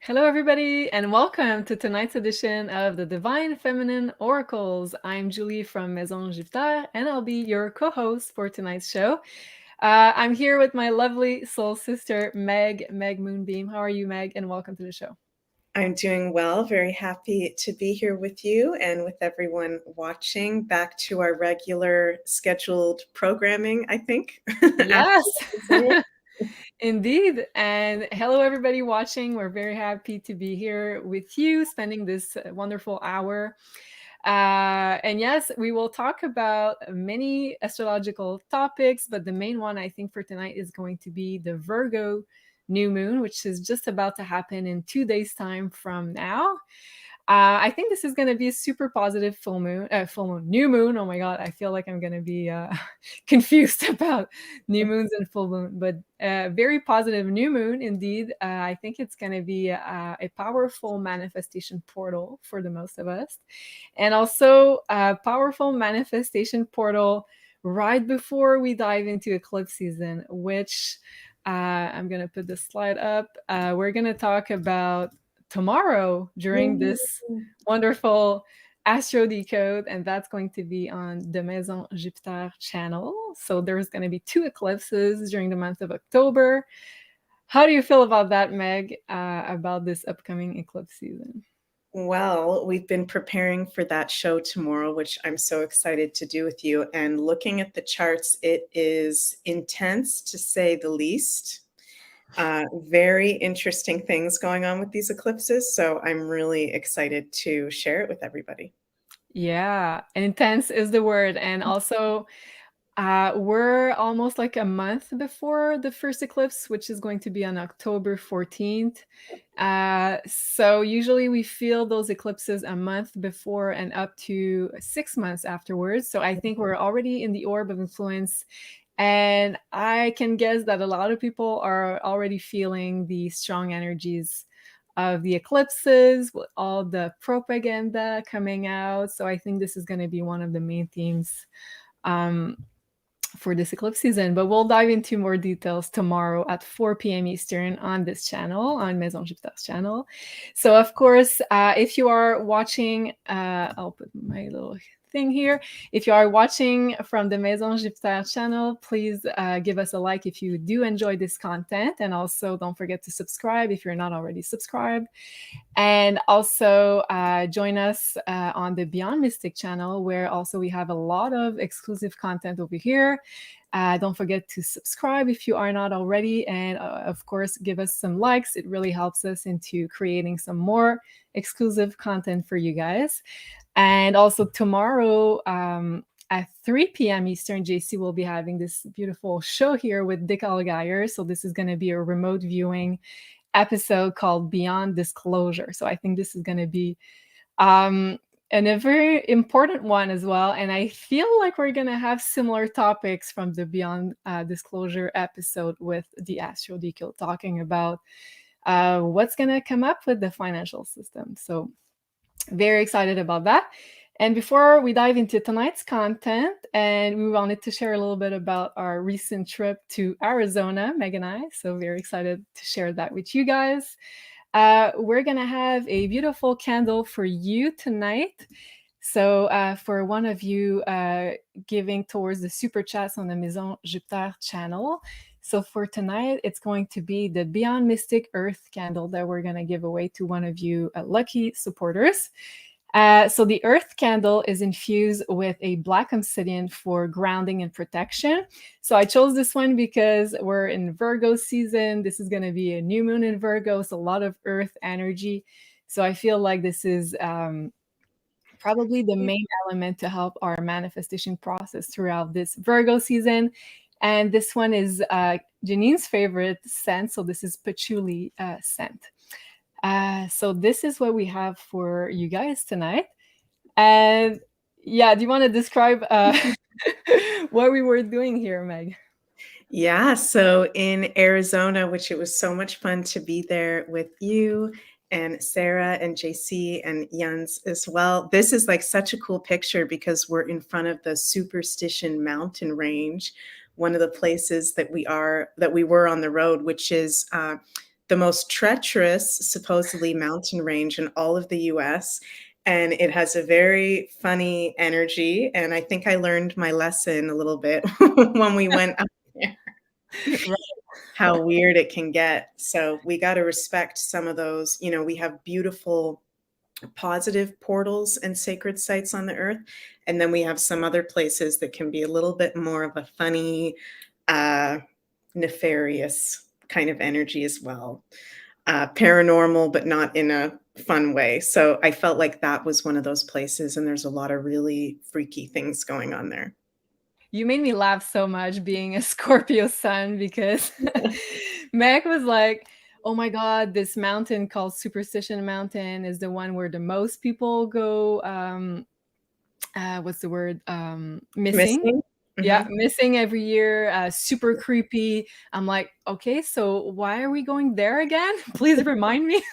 Hello, everybody, and welcome to tonight's edition of the Divine Feminine Oracles. I'm Julie from Maison Jupiter, and I'll be your co-host for tonight's show. I'm here with my lovely soul sister, Meg Moonbeam. How are you, Meg? And welcome to the show. I'm doing well. Very happy to be here with you and with everyone watching. Back to our regular scheduled programming, I think. Yes, indeed. And hello, everybody watching. We're very happy to be here with you, spending this wonderful hour. And yes, we will talk about many astrological topics, but the main one I think for tonight is going to be the Virgo new moon, which is just about to happen in 2 days' time from now. I think this is going to be a super positive new moon. Oh my God, I feel like I'm going to be confused about new moons and full moon, but very positive new moon indeed. I think it's going to be a powerful manifestation portal for the most of us, and also a powerful manifestation portal right before we dive into eclipse season, which I'm going to put the slide up. We're going to talk about tomorrow during this wonderful Astro Decode, and that's going to be on the Maison Jupiter channel. So there's going to be 2 eclipses during the month of October. How do you feel about that, Meg, about this upcoming eclipse season? Well, we've been preparing for that show tomorrow, which I'm so excited to do with you. And looking at the charts, it is intense to say the least. Very interesting things going on with these eclipses. So I'm really excited to share it with everybody. Yeah, intense is the word. And also, we're almost like a month before the first eclipse, which is going to be on October 14th. So usually we feel those eclipses a month before and up to 6 months afterwards. So I think we're already in the orb of influence. And I can guess that a lot of people are already feeling the strong energies of the eclipses with all the propaganda coming out. So I think this is going to be one of the main themes for this eclipse season, but we'll dive into more details tomorrow at 4 p.m. Eastern on this channel, on Maison Jupiter's channel. So, of course, if you are watching, I'll put my little thing here. If you are watching from the Maison Jupiter channel, please give us a like if you do enjoy this content, and also don't forget to subscribe if you're not already subscribed. And also join us on the Beyond Mystic channel, where also we have a lot of exclusive content over here. Don't forget to subscribe if you are not already. And of course, give us some likes. It really helps us into creating some more exclusive content for you guys. And also tomorrow at 3 p.m. Eastern, JC will be having this beautiful show here with Dick Allgaier. So this is going to be a remote viewing episode called Beyond Disclosure. So I think this is going to be and a very important one as well. And I feel like we're going to have similar topics from the Beyond Disclosure episode with the Astro Decode, talking about what's going to come up with the financial system. So very excited about that. And before we dive into tonight's content, and we wanted to share a little bit about our recent trip to Arizona, Meg and I. So very excited to share that with you guys. We're going to have a beautiful candle for you tonight. So for one of you giving towards the super chats on the Maison Jupiter channel. So for tonight, it's going to be the Beyond Mystic Earth candle that we're going to give away to one of you lucky supporters. So the Earth candle is infused with a black obsidian for grounding and protection. So I chose this one because we're in Virgo season. This is going to be a new moon in Virgo, so a lot of Earth energy. So I feel like this is probably the main element to help our manifestation process throughout this Virgo season. And this one is Janine's favorite scent. So this is patchouli scent. So this is what we have for you guys tonight. And yeah, do you want to describe what we were doing here, Meg? Yeah, so in Arizona, which it was so much fun to be there with you and Sarah and JC and Jens as well. This is like such a cool picture because we're in front of the Superstition mountain range, one of the places that we were on the road, which is the most treacherous, supposedly, mountain range in all of the US. And it has a very funny energy. And I think I learned my lesson a little bit when we went up there, Right. how weird it can get. So we got to respect some of those. You know, we have beautiful, positive portals and sacred sites on the earth. And then we have some other places that can be a little bit more of a funny, nefarious kind of energy as well. Paranormal, but not in a fun way. So I felt like that was one of those places, and there's a lot of really freaky things going on there. You made me laugh so much being a Scorpio sun because Meg was like, oh my God, this mountain called Superstition Mountain is the one where the most people go, what's the word? Missing. Missing? Yeah, Mhm. missing every year, super creepy. I'm like, okay, so why are we going there again? Please remind me.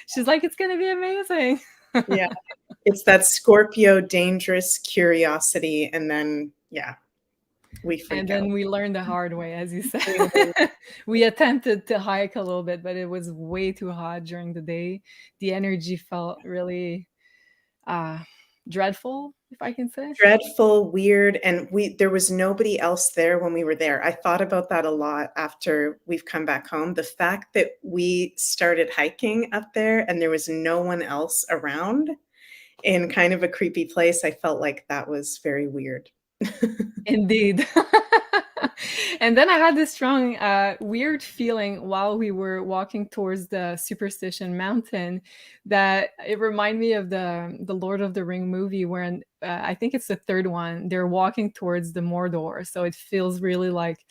She's like, it's gonna be amazing. Yeah. It's that Scorpio dangerous curiosity, and then, yeah, we And freak out. then we learned the hard way, as you said. We learn. We attempted to hike a little bit, but it was way too hot during the day. The energy felt really uh, dreadful, if I can say. Dreadful, weird, and there was nobody else there when we were there. I thought about that a lot after we've come back home. The fact that we started hiking up there and there was no one else around in kind of a creepy place, I felt like that was very weird. Indeed. And then I had this strong, weird feeling while we were walking towards the Superstition Mountain that it reminded me of the Lord of the Ring movie, when I think it's the third one. They're walking towards the Mordor, so it feels really like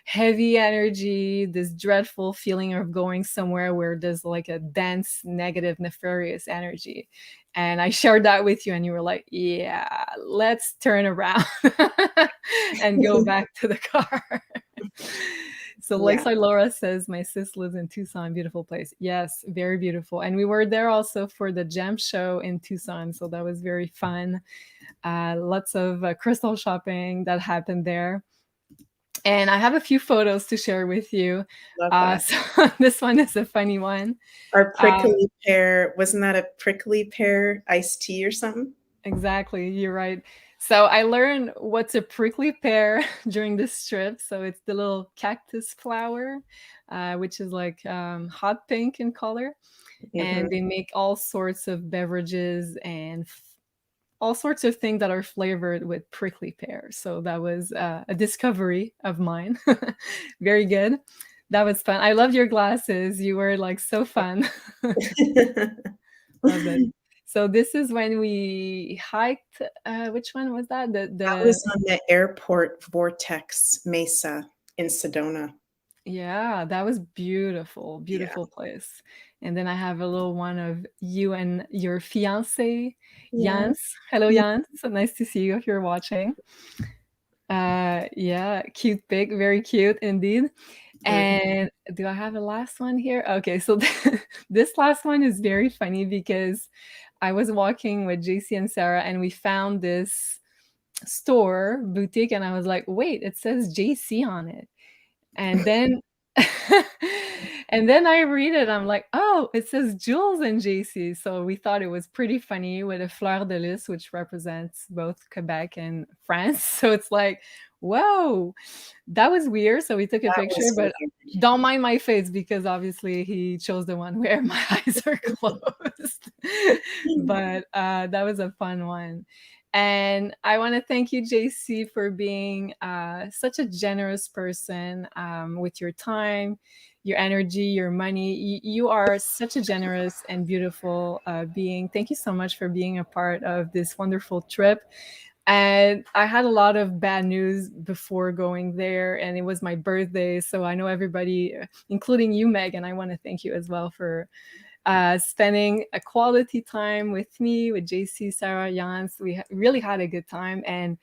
heavy energy, this dreadful feeling of going somewhere where there's like a dense, negative, nefarious energy. And I shared that with you, and you were like, yeah, let's turn around and go back to the car. So Yeah. Lakeside Laura says, my sis lives in Tucson, beautiful place. Yes, very beautiful. And we were there also for the gem show in Tucson, so that was very fun. Lots of crystal shopping that happened there. And I have a few photos to share with you. Love that. So this one is a funny one. Our prickly pear, wasn't that a prickly pear iced tea or something? Exactly, you're right. So I learned what's a prickly pear during this trip. So it's the little cactus flower, which is like hot pink in color. And Mhm. they make all sorts of beverages and all sorts of things that are flavored with prickly pear. So that was a discovery of mine. Very good. That was fun. I loved your glasses. You were like so fun. Love it. So this is when we hiked. Which one was that? That was on the airport vortex mesa in Sedona. Yeah, that was beautiful, Yeah. beautiful place. And then I have a little one of you and your fiance, Yeah. Jans. Hello, Yeah. Jans. So nice to see you if you're watching. Yeah, cute pic, very cute indeed. Mhm. And do I have a last one here? Okay, so this last one is very funny because I was walking with JC and Sarah and we found this store boutique and I was like, wait, it says JC on it. And then and then I read it, I'm like, oh, it says Jules and JC. So we thought it was pretty funny with a fleur de lis, which represents both Quebec and France. So it's like, whoa, that was weird. So we took a That picture, was but weird. don't mind my face because obviously he chose the one where my eyes are closed. But that was a fun one. And I want to thank you, JC, for being such a generous person with your time, your energy, your money. You are such a generous and beautiful being. Thank you so much for being a part of this wonderful trip. And I had a lot of bad news before going there, and it was my birthday. So I know everybody, including you, Megan, I want to thank you as well for spending a quality time with me, with JC, Sarah, Jans. We really had a good time. And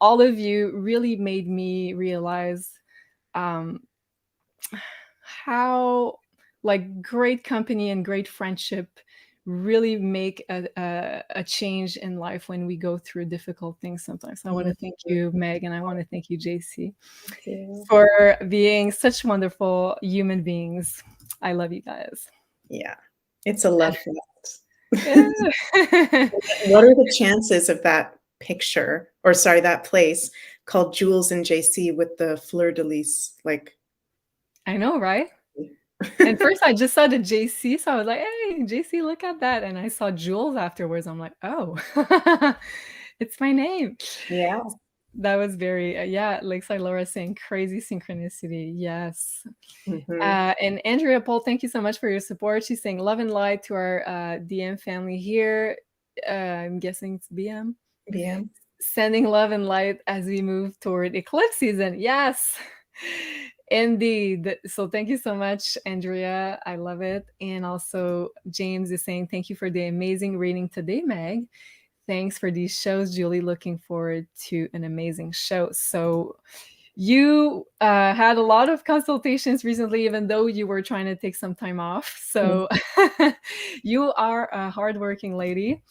all of you really made me realize um, how like great company and great friendship really make a change in life when we go through difficult things sometimes. So I want to thank you, Meg, and I want to thank you, JC, Thank you. for being such wonderful human beings. I love you guys. Yeah, it's a love fest. Yeah. What are the chances of that picture, or sorry, that place called Jules and JC with the fleur-de-lis? Like, I know, right? And first I just saw the JC, so I was like, hey, JC, look at that. And I saw Jules afterwards. I'm like, oh, it's my name. yeah. That was very, yeah, Lakeside Laura saying crazy synchronicity. Yes. And Andrea Paul, thank you so much for your support. She's saying love and light to our DM family here. I'm guessing it's BM. BM. Sending love and light as we move toward eclipse season. Yes. Indeed. So thank you so much, Andrea. I love it. And also James is saying thank you for the amazing reading today, Meg. Thanks for these shows, Julie. Looking forward to an amazing show. So you had a lot of consultations recently, even though you were trying to take some time off. So you are a hardworking lady.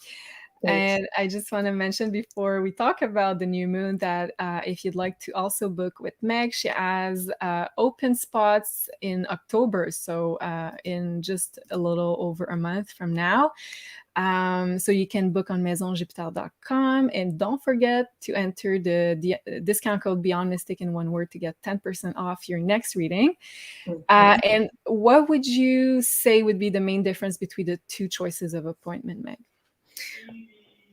Thanks. And I just want to mention before we talk about the new moon that if you'd like to also book with Meg, she has open spots in October. So in just a little over a month from now. So you can book on MaisonJupiter.com, and don't forget to enter the discount code Beyond Mystic in one word to get 10% off your next reading. And what would you say would be the main difference between the two choices of appointment, Meg?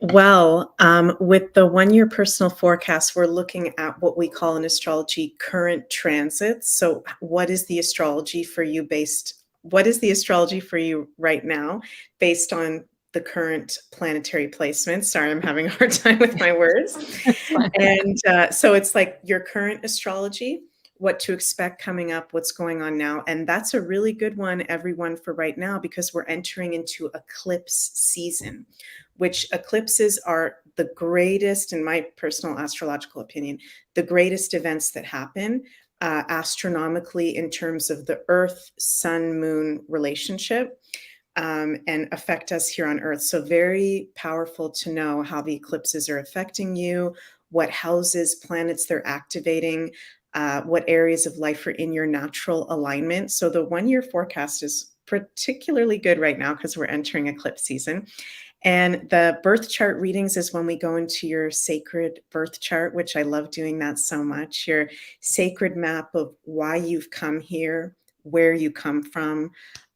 Well, with the one-year personal forecast, we're looking at what we call in astrology current transits. So what is the astrology for you right now based on the current planetary placement? Sorry, I'm having a hard time with my words. And so it's like your current astrology, what to expect coming up, what's going on now. And that's a really good one, everyone, for right now, because we're entering into eclipse season, which eclipses are the greatest, in my personal astrological opinion, the greatest events that happen astronomically in terms of the Earth, Sun, Moon relationship. And affect us here on Earth. So very powerful to know how the eclipses are affecting you, what houses, planets they're activating, what areas of life are in your natural alignment. So the one-year forecast is particularly good right now because we're entering eclipse season. And the birth chart readings is when we go into your sacred birth chart, which I love doing that so much, your sacred map of why you've come here, where you come from,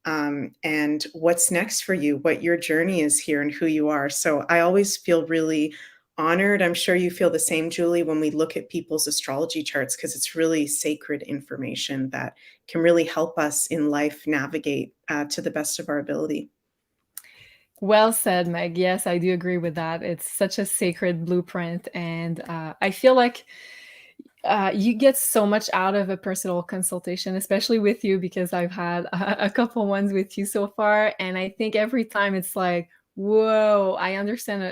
and what's next for you, what your journey is here and who you are. So I always feel really honored. I'm sure you feel the same, Julie, when we look at people's astrology charts, because it's really sacred information that can really help us in life navigate to the best of our ability. Well said, Meg. Yes, I do agree with that. It's such a sacred blueprint. And I feel like you get so much out of a personal consultation, especially with you, because I've had a couple ones with you so far. And I think every time it's like, whoa, I understand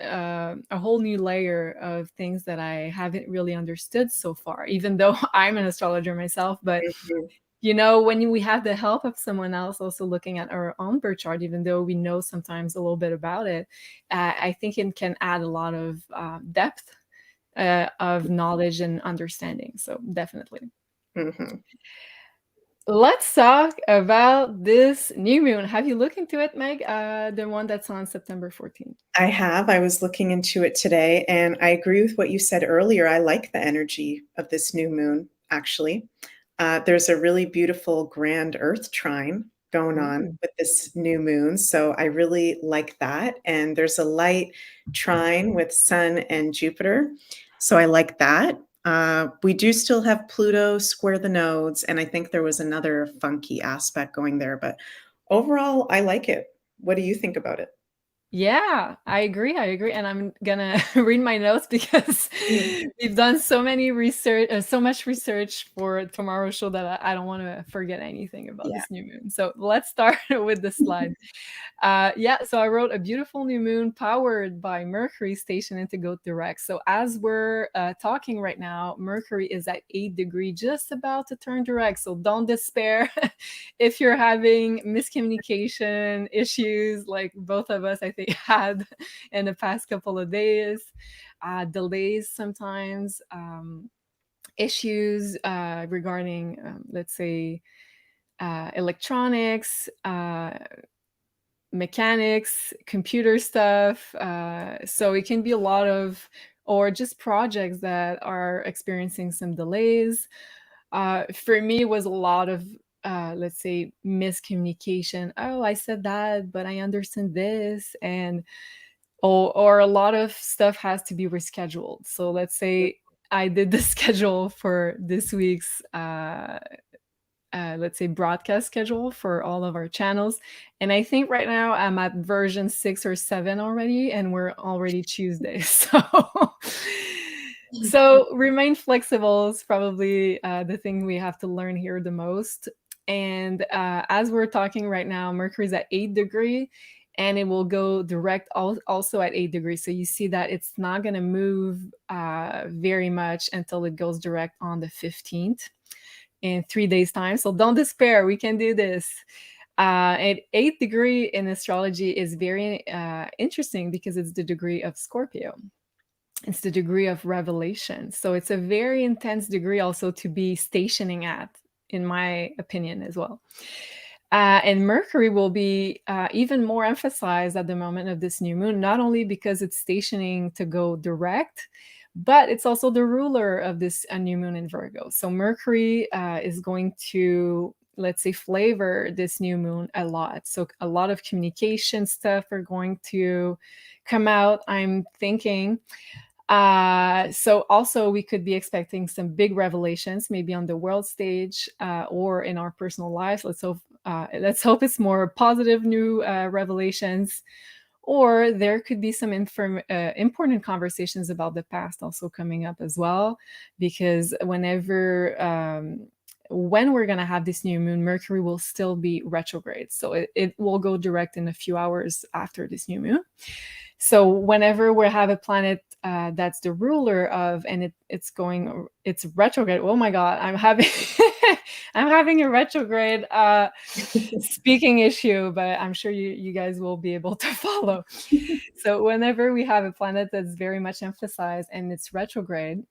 a whole new layer of things that I haven't really understood so far, even though I'm an astrologer myself. But you know, when we have the help of someone else also looking at our own birth chart, even though we know sometimes a little bit about it, I think it can add a lot of depth of knowledge and understanding. So definitely. Let's talk about this new moon. Have you looked into it, Meg? The one that's on September 14th. I have. I was looking into it today, and I agree with what you said earlier. I like the energy of this new moon, actually. There's a really beautiful grand Earth trine going on with this new moon. So I really like that. And there's a light trine with Sun and Jupiter. So I like that. We do still have Pluto square the nodes. And I think there was another funky aspect going there. But overall, I like it. What do you think about it? Yeah, I agree. And I'm gonna read my notes because we've done so much research for tomorrow's show that I don't want to forget anything about Yeah. this new moon. So let's start with the slide. Yeah, so I wrote a beautiful new moon powered by Mercury stationed into Goat direct. So as we're talking right now, Mercury is at 8 degrees, just about to turn direct. So don't despair if you're having miscommunication issues like both of us, I think, had in the past couple of days, delays sometimes, issues regarding, let's say, electronics, mechanics, computer stuff. So it can be a lot of, or just projects that are experiencing some delays. For me, it was a lot of, let's say, miscommunication. Oh, I said that, but I understand this. And, or a lot of stuff has to be rescheduled. So let's say I did the schedule for this week's let's say broadcast schedule for all of our channels, and I think right now I'm at version 6 or 7 already, and we're already Tuesday. So remain flexible is probably the thing we have to learn here the most. And as we're talking right now, Mercury's at 8 degree, and it will go direct also at 8 degrees. So you see that it's not going to move very much until it goes direct on the 15th in 3 days time. So don't despair, we can do this. And 8th degree in astrology is very interesting because it's the degree of Scorpio. It's the degree of revelation. So it's a very intense degree also to be stationing at, in my opinion, as well. And Mercury will be even more emphasized at the moment of this new moon, not only because it's stationing to go direct, but it's also the ruler of this new moon in Virgo. So Mercury is going to, let's say, flavor this new moon a lot. So a lot of communication stuff are going to come out, I'm thinking. So also we could be expecting some big revelations, maybe on the world stage or in our personal lives. Let's hope it's more positive new revelations. Or there could be some important conversations about the past also coming up as well, because when we're going to have this new moon, Mercury will still be retrograde. So it will go direct in a few hours after this new moon. So whenever we have a planet that's the ruler of, and it's retrograde. Oh my God, I'm having I'm having a retrograde speaking issue, but I'm sure you guys will be able to follow. So whenever we have a planet that's very much emphasized and it's retrograde,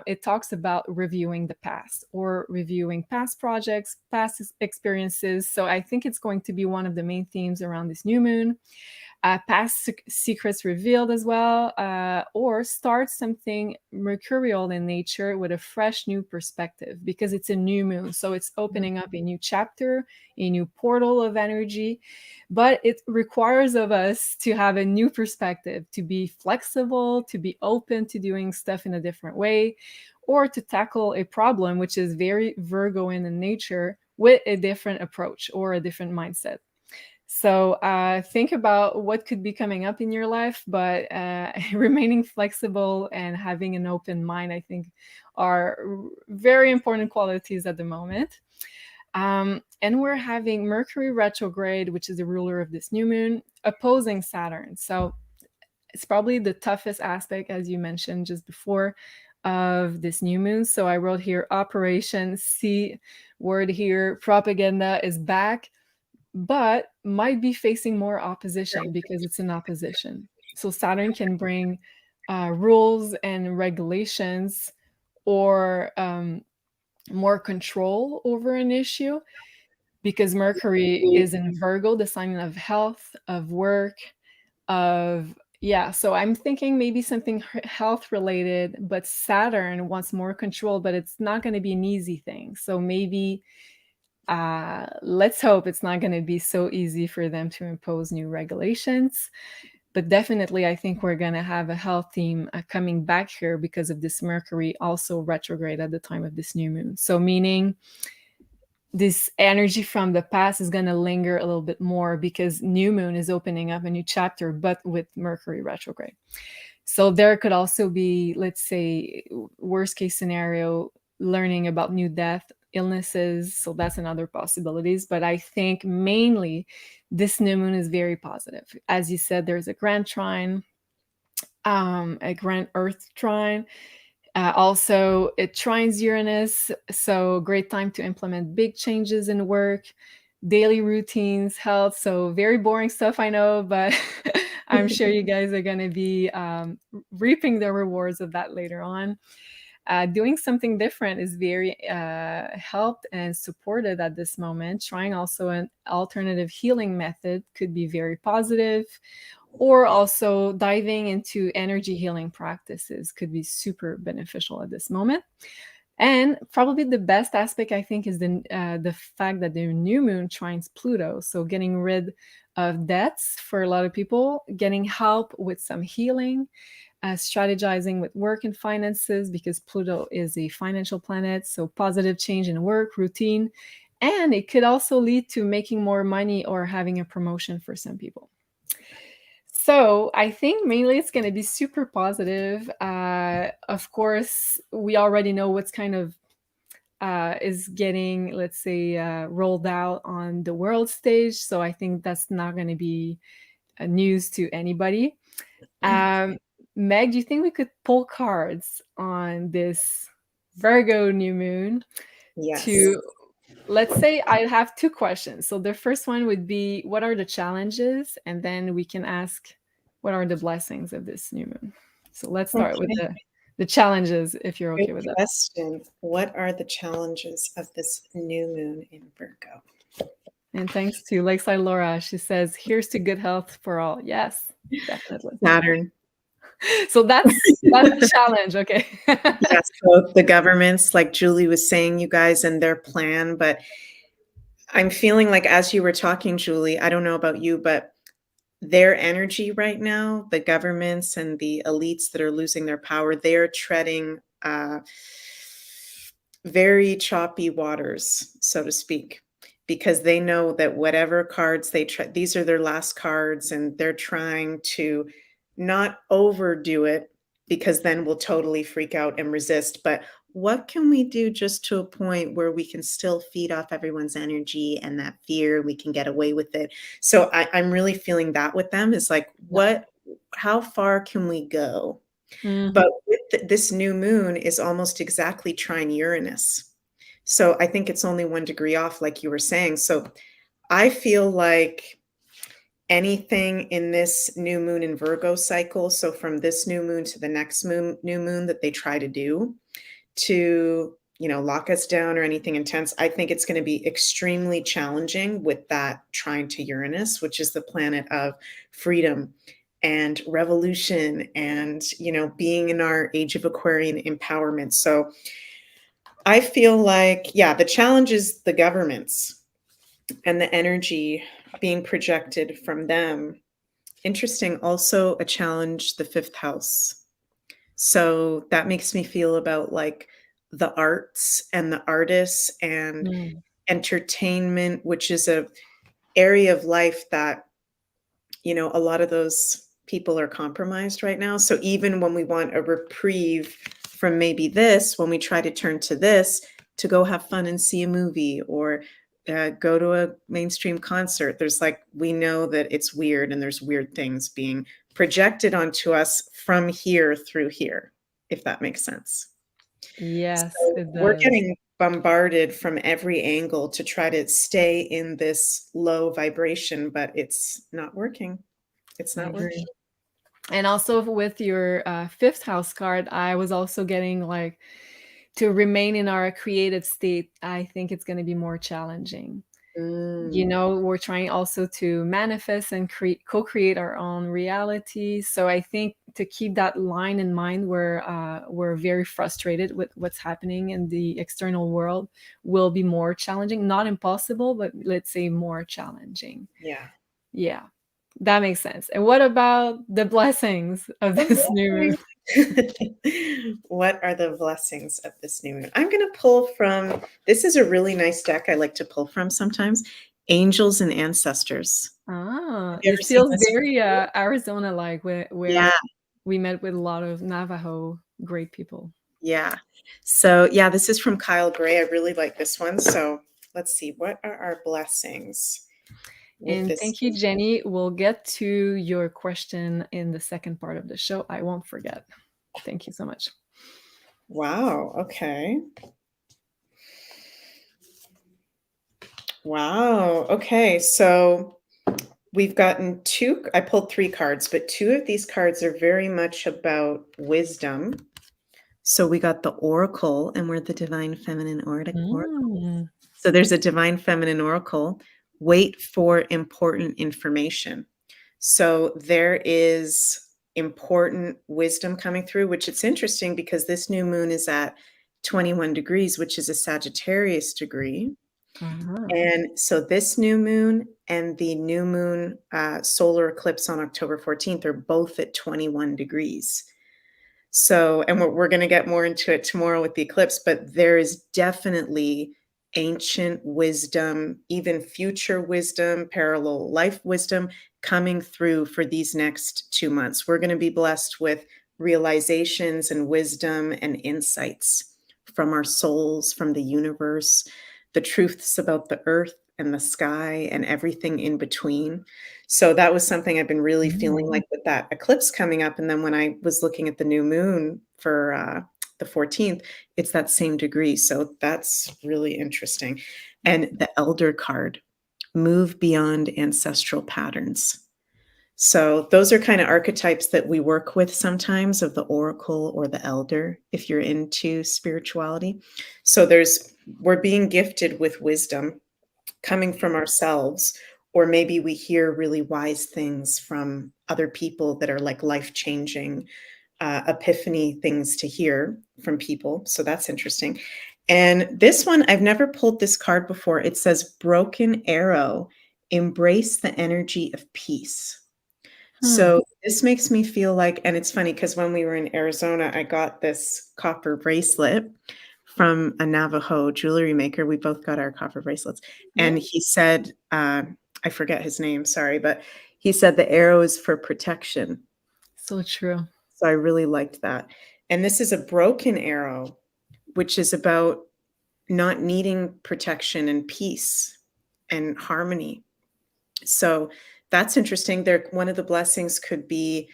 it talks about reviewing the past or reviewing past projects, past experiences. So I think it's going to be one of the main themes around this new moon. Past secrets revealed as well, or start something mercurial in nature with a fresh new perspective, because it's a new moon. So it's opening up a new chapter, a new portal of energy, but it requires of us to have a new perspective, to be flexible, to be open to doing stuff in a different way, or to tackle a problem which is very Virgoan in nature with a different approach or a different mindset. So think about what could be coming up in your life, but remaining flexible and having an open mind, I think, are very important qualities at the moment. And we're having Mercury retrograde, which is the ruler of this new moon, opposing Saturn. So it's probably the toughest aspect, as you mentioned just before, of this new moon. So I wrote here, Operation C word here, propaganda is back, but might be facing more opposition because it's in opposition. So Saturn can bring rules and regulations, or more control over an issue, because Mercury is in Virgo, the sign of health, of work, of, yeah. So I'm thinking maybe something health related, but Saturn wants more control, but it's not going to be an easy thing. So maybe let's hope it's not going to be so easy for them to impose new regulations. But definitely, I think we're going to have a health theme coming back here because of this Mercury also retrograde at the time of this new moon. So meaning this energy from the past is going to linger a little bit more because new moon is opening up a new chapter, but with Mercury retrograde. So there could also be, let's say, worst case scenario, learning about new death, illnesses. So that's another possibilities. But I think mainly this new moon is very positive. As you said, there's a grand trine, a grand earth trine. Also, it trines Uranus, so great time to implement big changes in work, daily routines, health. So very boring stuff, I know, but I'm sure you guys are going to be reaping the rewards of that later on. Doing something different is very helped and supported at this moment. Trying also an alternative healing method could be very positive, or also diving into energy healing practices could be super beneficial at this moment. And probably the best aspect, I think, is the fact that the new moon trines Pluto. So getting rid of debts for a lot of people, getting help with some healing, strategizing with work and finances, because Pluto is a financial planet. So positive change in work, routine, and it could also lead to making more money or having a promotion for some people. So I think mainly it's going to be super positive. Of course, we already know what's kind of is getting, let's say, rolled out on the world stage. So I think that's not going to be news to anybody. Meg, do you think we could pull cards on this Virgo new moon? Yes. To, let's say, I have two questions. So the first one would be, what are the challenges? And then we can ask, what are the blessings of this new moon? So let's start with the challenges, if you're okay with that. Question. What are the challenges of this new moon in Virgo? And thanks to Lakeside Laura, she says, here's to good health for all. Yes, definitely. Saturn. So that's the challenge. Okay. Yes, so the governments, like Julie was saying, you guys, and their plan, but I'm feeling like, as you were talking, Julie, I don't know about you, but their energy right now, the governments and the elites that are losing their power, they're treading very choppy waters, so to speak, because they know that whatever cards they try, these are their last cards, and they're trying to not overdo it, because then we'll totally freak out and resist. But what can we do just to a point where we can still feed off everyone's energy and that fear, we can get away with it? So I'm really feeling that with them, is like, how far can we go? Mm-hmm. But with this new moon is almost exactly trine Uranus. So I think it's only 1 degree off, like you were saying. So I feel like anything in this new moon in Virgo cycle, so from this new moon to the next new moon that they try to do to, lock us down or anything intense, I think it's going to be extremely challenging with that trine to Uranus, which is the planet of freedom and revolution and, being in our age of Aquarian empowerment. So I feel like, the challenge is the governments and the energy being projected from them. Interesting. Also a challenge, the 5th house. So that makes me feel about like the arts and the artists and entertainment, which is a area of life that, a lot of those people are compromised right now. So even when we want a reprieve from maybe this, when we try to turn to this to go have fun and see a movie or go to a mainstream concert, there's we know that it's weird and there's weird things being projected onto us from here through here, if that makes sense. Yes, so we're getting bombarded from every angle to try to stay in this low vibration, but it's not working. It's not working. And also with your 5th house card, I was also getting to remain in our creative state. I think it's going to be more challenging. We're trying also to manifest and co-create our own reality. So I think to keep that line in mind, where we're very frustrated with what's happening in the external world, will be more challenging. Not impossible, but let's say more challenging. Yeah. That makes sense. And what about the blessings of this new moon? What are the blessings of this new moon? I'm going to pull from, this is a really nice deck I like to pull from sometimes, Angels and Ancestors. Ah, Have you ever it seen feels this very one? Arizona-like, where Yeah, we met with a lot of Navajo great people. yeah. So yeah, this is from Kyle Gray. I really like this one. So let's see, what are our blessings with And this? thank you, Jenny. We'll get to your question in the second part of the show. I won't forget. Thank you so much. Wow, okay. Wow, okay. So we've gotten two, I pulled three cards, but two of these cards are very much about wisdom. So we got the Oracle, and we're the Divine Feminine Oracle. Mm. So there's a Divine Feminine Oracle. Wait for important information. So there is important wisdom coming through, which it's interesting because this new moon is at 21 degrees, which is a Sagittarius degree. Uh-huh. And so this new moon and the new moon solar eclipse on October 14th are both at 21 degrees. So, and we're going to get more into it tomorrow with the eclipse, but there is definitely ancient wisdom, even future wisdom, parallel life wisdom coming through for these next 2 months. We're going to be blessed with realizations and wisdom and insights from our souls, from the universe, the truths about the earth and the sky and everything in between. So that was something I've been really feeling like with that eclipse coming up. And then when I was looking at the new moon for the 14th, it's that same degree. So that's really interesting. And the elder card, move beyond ancestral patterns. So those are kind of archetypes that we work with sometimes of the oracle or the elder, if you're into spirituality. So we're being gifted with wisdom coming from ourselves, or maybe we hear really wise things from other people that are like life-changing epiphany things to hear from people. So that's interesting. And this one, I've never pulled this card before. It says broken arrow, embrace the energy of peace. So this makes me feel like, and it's funny because when we were in Arizona, I got this copper bracelet from a Navajo jewelry maker. We both got our copper bracelets. And he said, I forget his name, sorry, but he said the arrow is for protection. So true. So I really liked that. And this is a broken arrow, which is about not needing protection and peace and harmony. So that's interesting. There, one of the blessings could be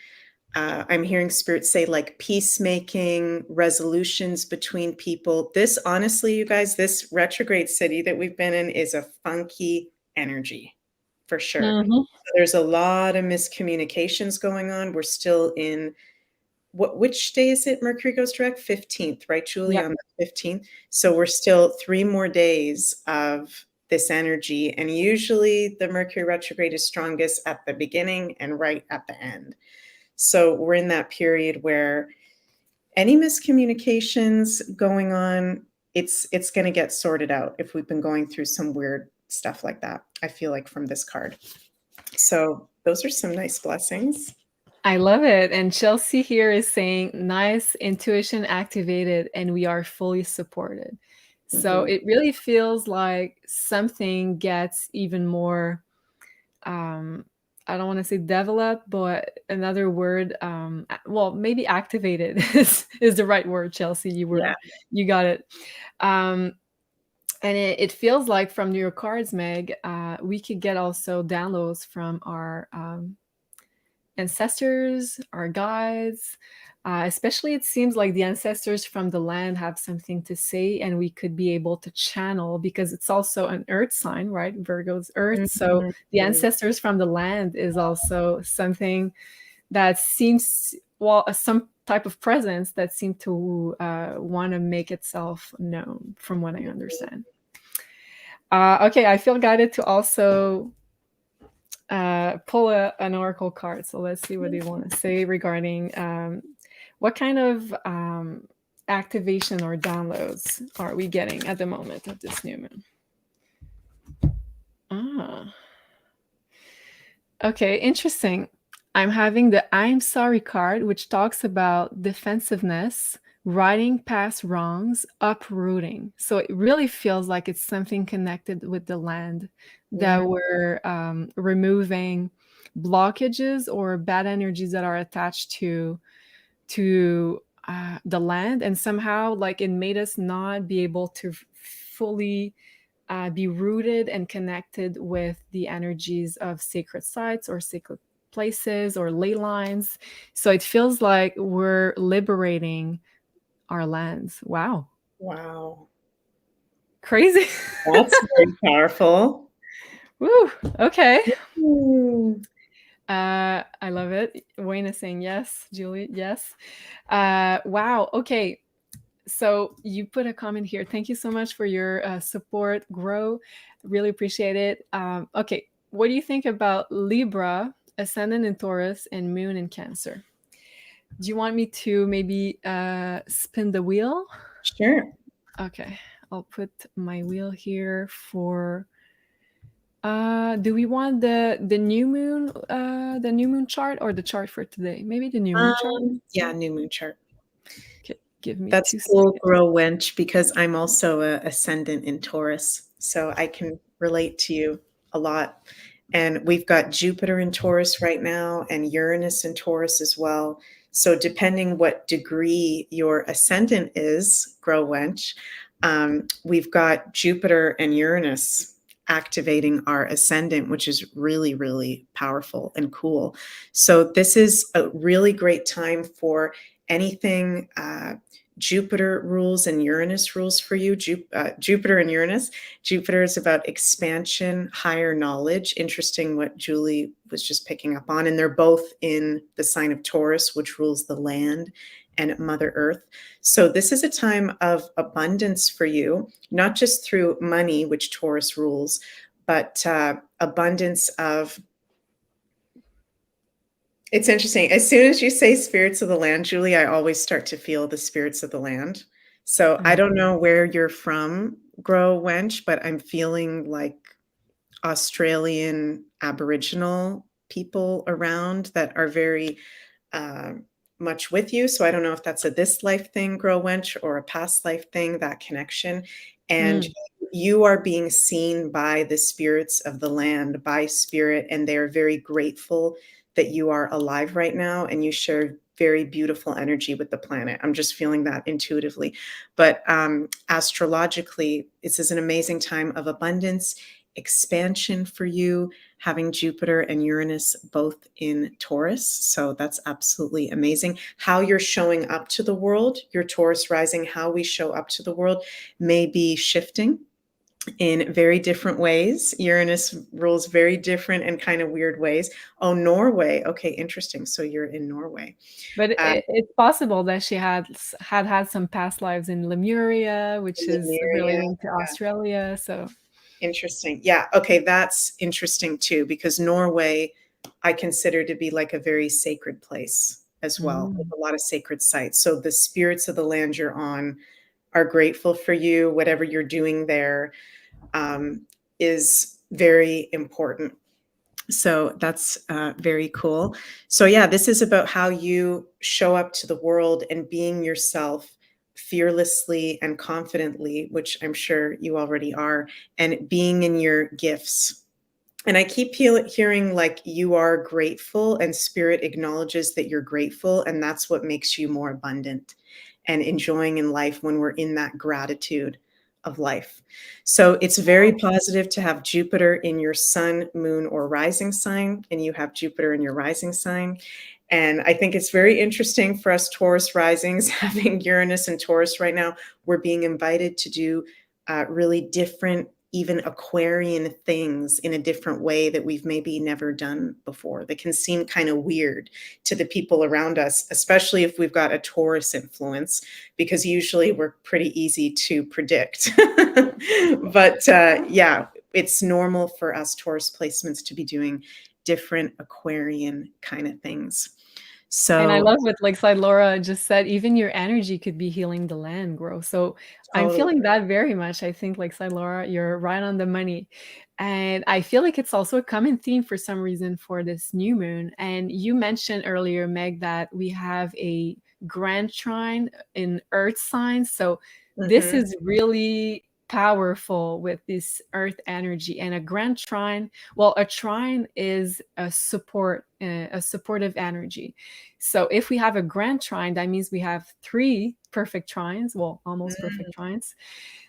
I'm hearing spirit say like peacemaking, resolutions between people. This, honestly, you guys, this retrograde city that we've been in is a funky energy for sure. Mhm. So there's a lot of miscommunications going on. We're still in which day is it? Mercury goes direct 15th, right, Julie, Yeah. on the 15th. So we're still 3 more days of this energy. And usually the Mercury retrograde is strongest at the beginning and right at the end. So we're in that period where any miscommunications going on, it's going to get sorted out if we've been going through some weird stuff like that, I feel like, from this card. So those are some nice blessings. I love it. And Chelsea here is saying, nice intuition activated, and we are fully supported. So Mhm. it really feels like something gets even more, I don't want to say developed, but another word, well, maybe activated is the right word, Chelsea. Yeah. You got it. Um, and it feels like from your cards, Meg, we could get also downloads from our ancestors, our guides. Especially, it seems like the ancestors from the land have something to say, and we could be able to channel because it's also an earth sign, right? Virgo's earth. So the Mhm. ancestors from the land is also something that seems, well, some type of presence that seems to want to make itself known, from what I understand. Okay, I feel guided to also pull an oracle card. So let's see what they want to say regarding what kind of activation or downloads are we getting at the moment of this new moon. Ah, okay, interesting. I'm having the I'm sorry card, which talks about defensiveness, riding past wrongs, uprooting. So it really feels like it's something connected with the land, that Yeah. we're removing blockages or bad energies that are attached to the land, and somehow like it made us not be able to fully be rooted and connected with the energies of sacred sites or sacred places or ley lines. So it feels like we're liberating our lands. Wow. Wow. Crazy. That's very powerful. Woo. Okay. Ooh. I love it. Wayne is saying yes. Julie, yes. Wow. Okay. So you put a comment here. Thank you so much for your support. Grow. Really appreciate it. Okay. What do you think about Libra, Ascendant in Taurus, and Moon in Cancer? Do you want me to maybe spin the wheel? Sure. Okay. I'll put my wheel here for do we want the new moon chart or the chart for today? Maybe the new moon chart. Yeah, new moon chart. Okay, give me That's 2 seconds. cool, Grow Wench, because I'm also a ascendant in Taurus, so I can relate to you a lot. And we've got Jupiter in Taurus right now and Uranus in Taurus as well. So depending what degree your ascendant is, Grow Wench, we've got Jupiter and Uranus activating our ascendant, which is really, really powerful and cool. So this is a really great time for anything Jupiter rules and Uranus rules for you. Jupiter and Uranus. Jupiter is about expansion, higher knowledge. Interesting what Julie was just picking up on. And they're both in the sign of Taurus, which rules the land and Mother Earth. So this is a time of abundance for you, not just through money, which Taurus rules, but abundance of. It's interesting. As soon as you say spirits of the land, Julie, I always start to feel the spirits of the land. So I don't know where you're from, Grow Wench, but I'm feeling like Australian Aboriginal people around that are very uh, much with you. So I don't know if that's a this life thing, Grow Wench, or a past life thing, that connection. And you are being seen by the spirits of the land, by spirit, and they're very grateful that you are alive right now and you share very beautiful energy with the planet. I'm just feeling that intuitively. But astrologically, this is an amazing time of abundance, expansion for you, having Jupiter and Uranus both in Taurus. So that's absolutely amazing. How you're showing up to the world, your Taurus rising, how we show up to the world may be shifting in very different ways. Uranus rules very different and kind of weird ways. Oh, Norway. Okay, interesting. So you're in Norway. But it's possible that she had some past lives in Lemuria, which is Lemuria, relating to Australia. So interesting. Yeah. Okay, that's interesting too, because Norway I consider to be like a very sacred place as well, with a lot of sacred sites. So the spirits of the land you're on are grateful for you. Whatever you're doing there is very important. So that's very cool. So yeah, this is about how you show up to the world and being yourself fearlessly and confidently, which I'm sure you already are, and being in your gifts. And I keep hearing like you are grateful and spirit acknowledges that you're grateful. And that's what makes you more abundant and enjoying in life when we're in that gratitude of life. So it's very positive to have Jupiter in your sun, moon, or rising sign, and you have Jupiter in your rising sign. And I think it's very interesting for us Taurus risings, having Uranus and Taurus right now. We're being invited to do really different, even Aquarian things in a different way that we've maybe never done before, that can seem kind of weird to the people around us, especially if we've got a Taurus influence, because usually we're pretty easy to predict. But yeah, it's normal for us Taurus placements to be doing different Aquarian kind of things. And I So love what Lakeside Laura just said, even your energy could be healing the land growth. So I'm totally. feeling that very much. I think Lakeside Laura, you're right on the money. And I feel like it's also a common theme for some reason for this new moon. And you mentioned earlier, Meg, that we have a grand trine in earth signs. So this Mhm. is really powerful with this earth energy. And a grand trine, well, a trine is a support, a supportive energy. So if we have a grand trine, that means we have three perfect trines, well, almost perfect trines.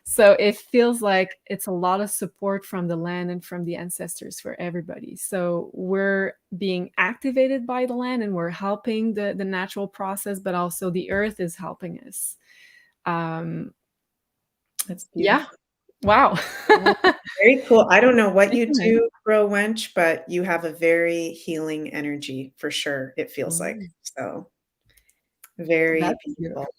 So it feels like it's a lot of support from the land and from the ancestors for everybody. So we're being activated by the land and we're helping the natural process, but also the earth is helping us. Um, That's yeah. beautiful. Wow. Yeah, very cool. I don't know what Thank you you, Meg. do, Grow Wench, but you have a very healing energy for sure, it feels like. Mm, So very that's beautiful. beautiful.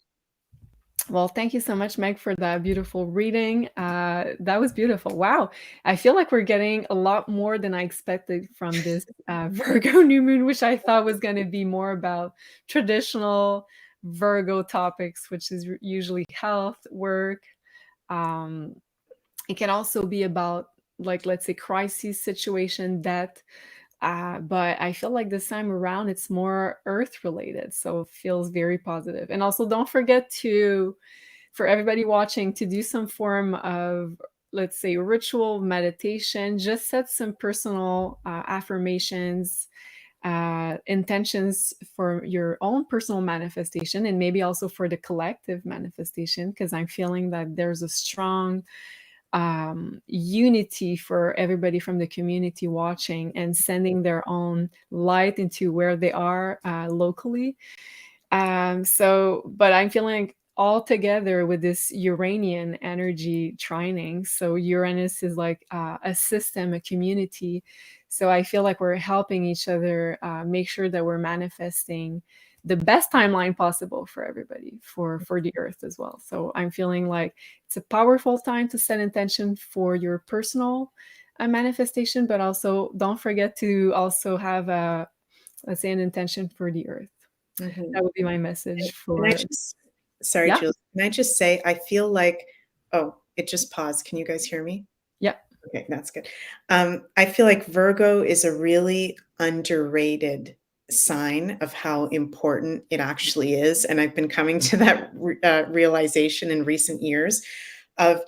Well, thank you so much, Meg, for that beautiful reading. That was beautiful. Wow. I feel like we're getting a lot more than I expected from this Virgo new moon, which I thought was going to be more about traditional Virgo topics, which is usually health, work. Um, it can also be about, like, let's say, crisis situation, death. But I feel like this time around, it's more earth related. So it feels very positive. And also, don't forget to for everybody watching to do some form of, let's say, ritual meditation. Just set some personal affirmations, intentions for your own personal manifestation, and maybe also for the collective manifestation, because I'm feeling that there's a strong unity for everybody from the community watching and sending their own light into where they are locally. But I'm feeling all together with this Uranian energy trining. So Uranus is like a system, a community. So I feel like we're helping each other make sure that we're manifesting the best timeline possible for everybody, for the earth as well. So I'm feeling like it's a powerful time to set intention for your personal manifestation, but also don't forget to also have a, let's say, an intention for the earth. Mhm. That would be my message Can I for, just sorry, yeah, Julie, can I just say I feel like oh, it just paused. Can you guys hear me? yeah. Okay, that's good. I feel like Virgo is a really underrated sign of how important it actually is, and I've been coming to that realization in recent years of,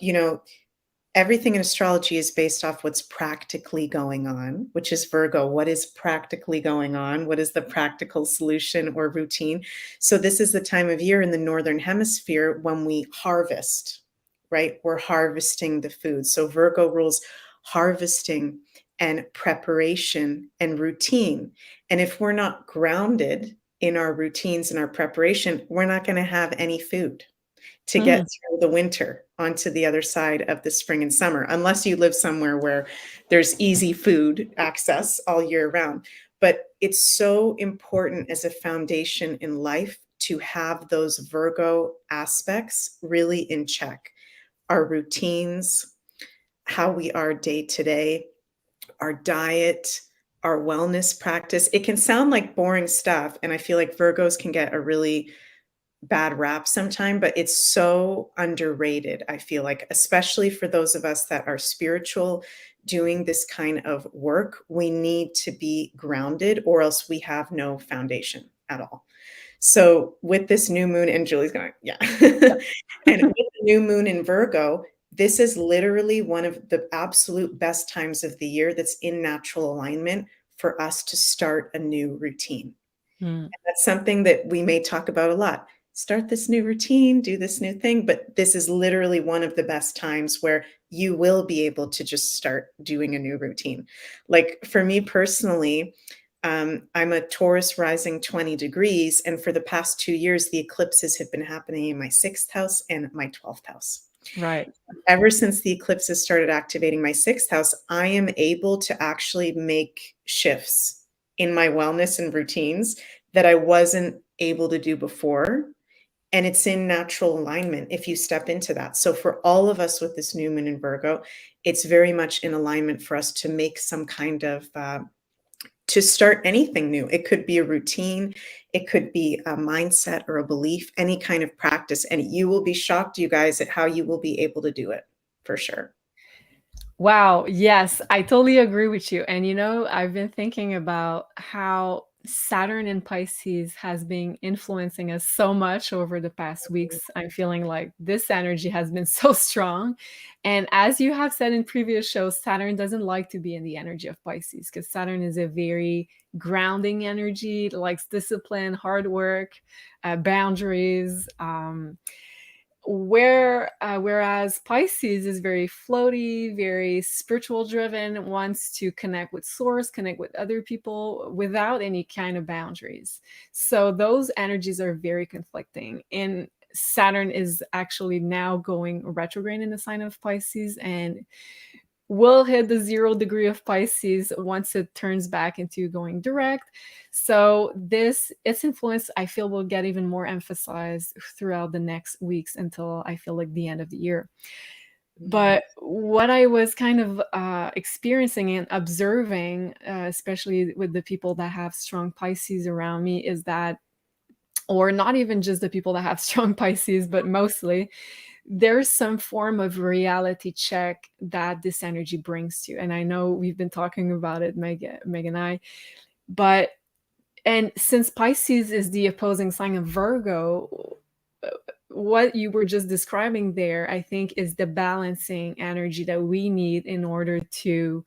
everything in astrology is based off what's practically going on, which is Virgo. What is practically going on? What is the practical solution or routine? So, this is the time of year in the Northern Hemisphere when we harvest, right? We're harvesting the food. So, Virgo rules harvesting and preparation and routine. And if we're not grounded in our routines and our preparation, we're not going to have any food to get Mm, through the winter onto the other side of the spring and summer, unless you live somewhere where there's easy food access all year round. But it's so important as a foundation in life to have those Virgo aspects really in check. Our routines, how we are day to day, our diet, our wellness practice. It can sound like boring stuff. And I feel like Virgos can get a really bad rap sometime, but it's so underrated, I feel like, especially for those of us that are spiritual, doing this kind of work. We need to be grounded or else we have no foundation at all. So with this new moon, and Julie's going, yeah. yeah. And with the new moon in Virgo, this is literally one of the absolute best times of the year that's in natural alignment for us to start a new routine. Mm, That's something that we may talk about a lot. Start this new routine, do this new thing, but this is literally one of the best times where you will be able to just start doing a new routine. Like for me personally, I'm a Taurus rising 20 degrees, and for the past 2 years, the eclipses have been happening in my sixth house and my 12th house. right. Ever since the eclipses started activating my sixth house, I am able to actually make shifts in my wellness and routines that I wasn't able to do before. And it's in natural alignment if you step into that. So, for all of us with this new moon in Virgo, it's very much in alignment for us to make some kind of to start anything new. It could be a routine, it could be a mindset or a belief, any kind of practice. And you will be shocked, you guys, at how you will be able to do it, for sure. Wow, yes, I totally agree with you. And I've been thinking about how Saturn in Pisces has been influencing us so much over the past weeks. I'm feeling like this energy has been so strong. And as you have said in previous shows, Saturn doesn't like to be in the energy of Pisces because Saturn is a very grounding energy. It likes discipline, hard work, boundaries. Whereas Pisces is very floaty, very spiritual driven, wants to connect with source, connect with other people without any kind of boundaries. So those energies are very conflicting. And Saturn is actually now going retrograde in the sign of Pisces and will hit the 0 degree of Pisces once it turns back into going direct. So its influence, I feel, will get even more emphasized throughout the next weeks until I feel like the end of the year. But what I was kind of experiencing and observing, especially with the people that have strong Pisces around me, is that, or not even just the people that have strong Pisces, but mostly, there's some form of reality check that this energy brings to you. And I know we've been talking about it, Meg and I, and since Pisces is the opposing sign of Virgo, what you were just describing there, I think, is the balancing energy that we need in order to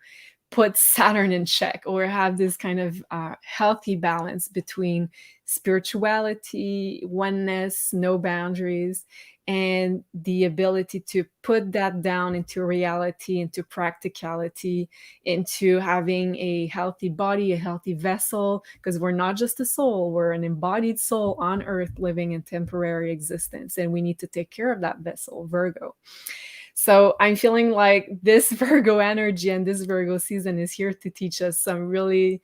put Saturn in check or have this kind of healthy balance between spirituality, oneness, no boundaries, and the ability to put that down into reality, into practicality, into having a healthy body, a healthy vessel, because we're not just a soul, we're an embodied soul on earth living in temporary existence, and we need to take care of that vessel, Virgo. So I'm feeling like this Virgo energy and this Virgo season is here to teach us some really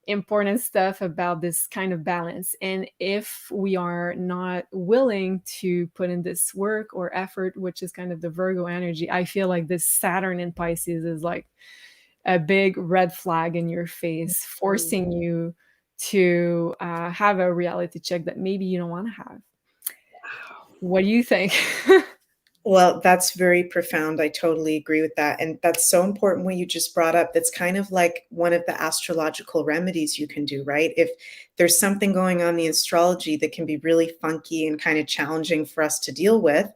important stuff about this kind of balance. And if we are not willing to put in this work or effort, which is kind of the Virgo energy, I feel like this Saturn in Pisces is like a big red flag in your face, forcing you to have a reality check that maybe you don't want to have. What do you think? Well, that's very profound. I totally agree with that. And that's so important what you just brought up. That's kind of like one of the astrological remedies you can do, right? If there's something going on in the astrology that can be really funky and kind of challenging for us to deal with,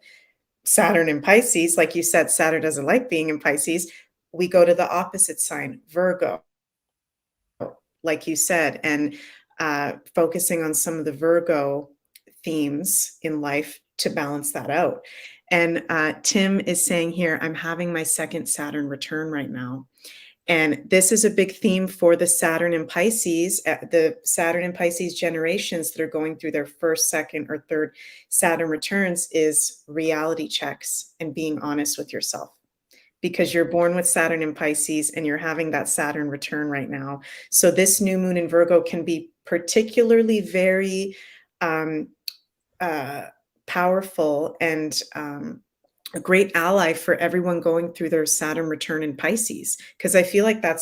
Saturn in Pisces, like you said, Saturn doesn't like being in Pisces. We go to the opposite sign, Virgo, like you said, and focusing on some of the Virgo themes in life to balance that out. And Tim is saying here, I'm having my second Saturn return right now. And this is a big theme for the Saturn and Pisces, the Saturn and Pisces generations that are going through their first, second, or third Saturn returns, is reality checks and being honest with yourself. Because you're born with Saturn in Pisces and you're having that Saturn return right now. So this new moon in Virgo can be particularly very powerful and a great ally for everyone going through their Saturn return in Pisces, because I feel like that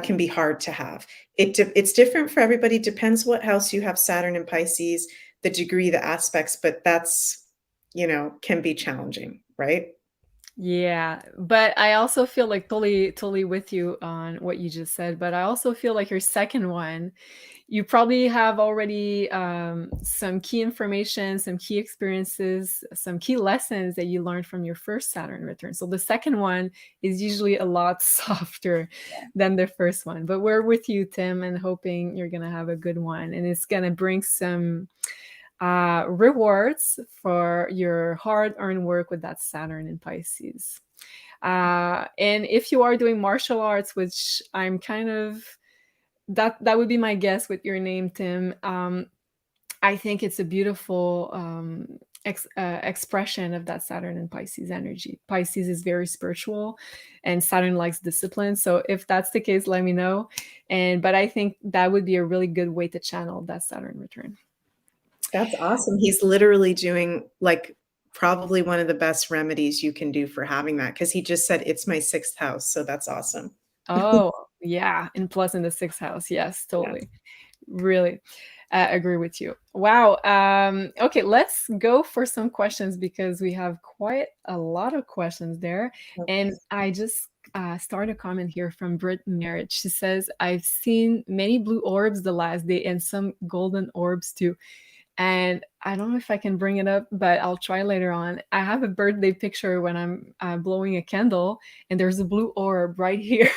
can be hard to have. It's different for everybody. Depends what house you have Saturn in Pisces, the degree, the aspects, but that's, can be challenging, right? Yeah, but I also feel like totally with you on what you just said, but I also feel like your second one, you probably have already some key information, some key experiences, some key lessons that you learned from your first Saturn return. So the second one is usually a lot softer than the first one. But we're with you, Tim, and hoping you're going to have a good one. And it's going to bring some rewards for your hard-earned work with that Saturn in Pisces. And if you are doing martial arts, which I'm kind of, that would be my guess with your name, Tim. I think it's a beautiful expression of that Saturn and Pisces energy. Pisces is very spiritual and Saturn likes discipline. So if that's the case, let me know. But I think that would be a really good way to channel that Saturn return. That's awesome. He's literally doing like probably one of the best remedies you can do for having that, because he just said it's my sixth house. So that's awesome. Oh, Yeah, and plus in the sixth house. Yes, Yeah. totally. Really agree with you. Wow. Okay, let's go for some questions because we have quite a lot of questions there. Okay. And I just started a comment here from Brit Marriage. She says, I've seen many blue orbs the last day and some golden orbs too. And I don't know if I can bring it up, but I'll try later on. I have a birthday picture when I'm blowing a candle, and there's a blue orb right here.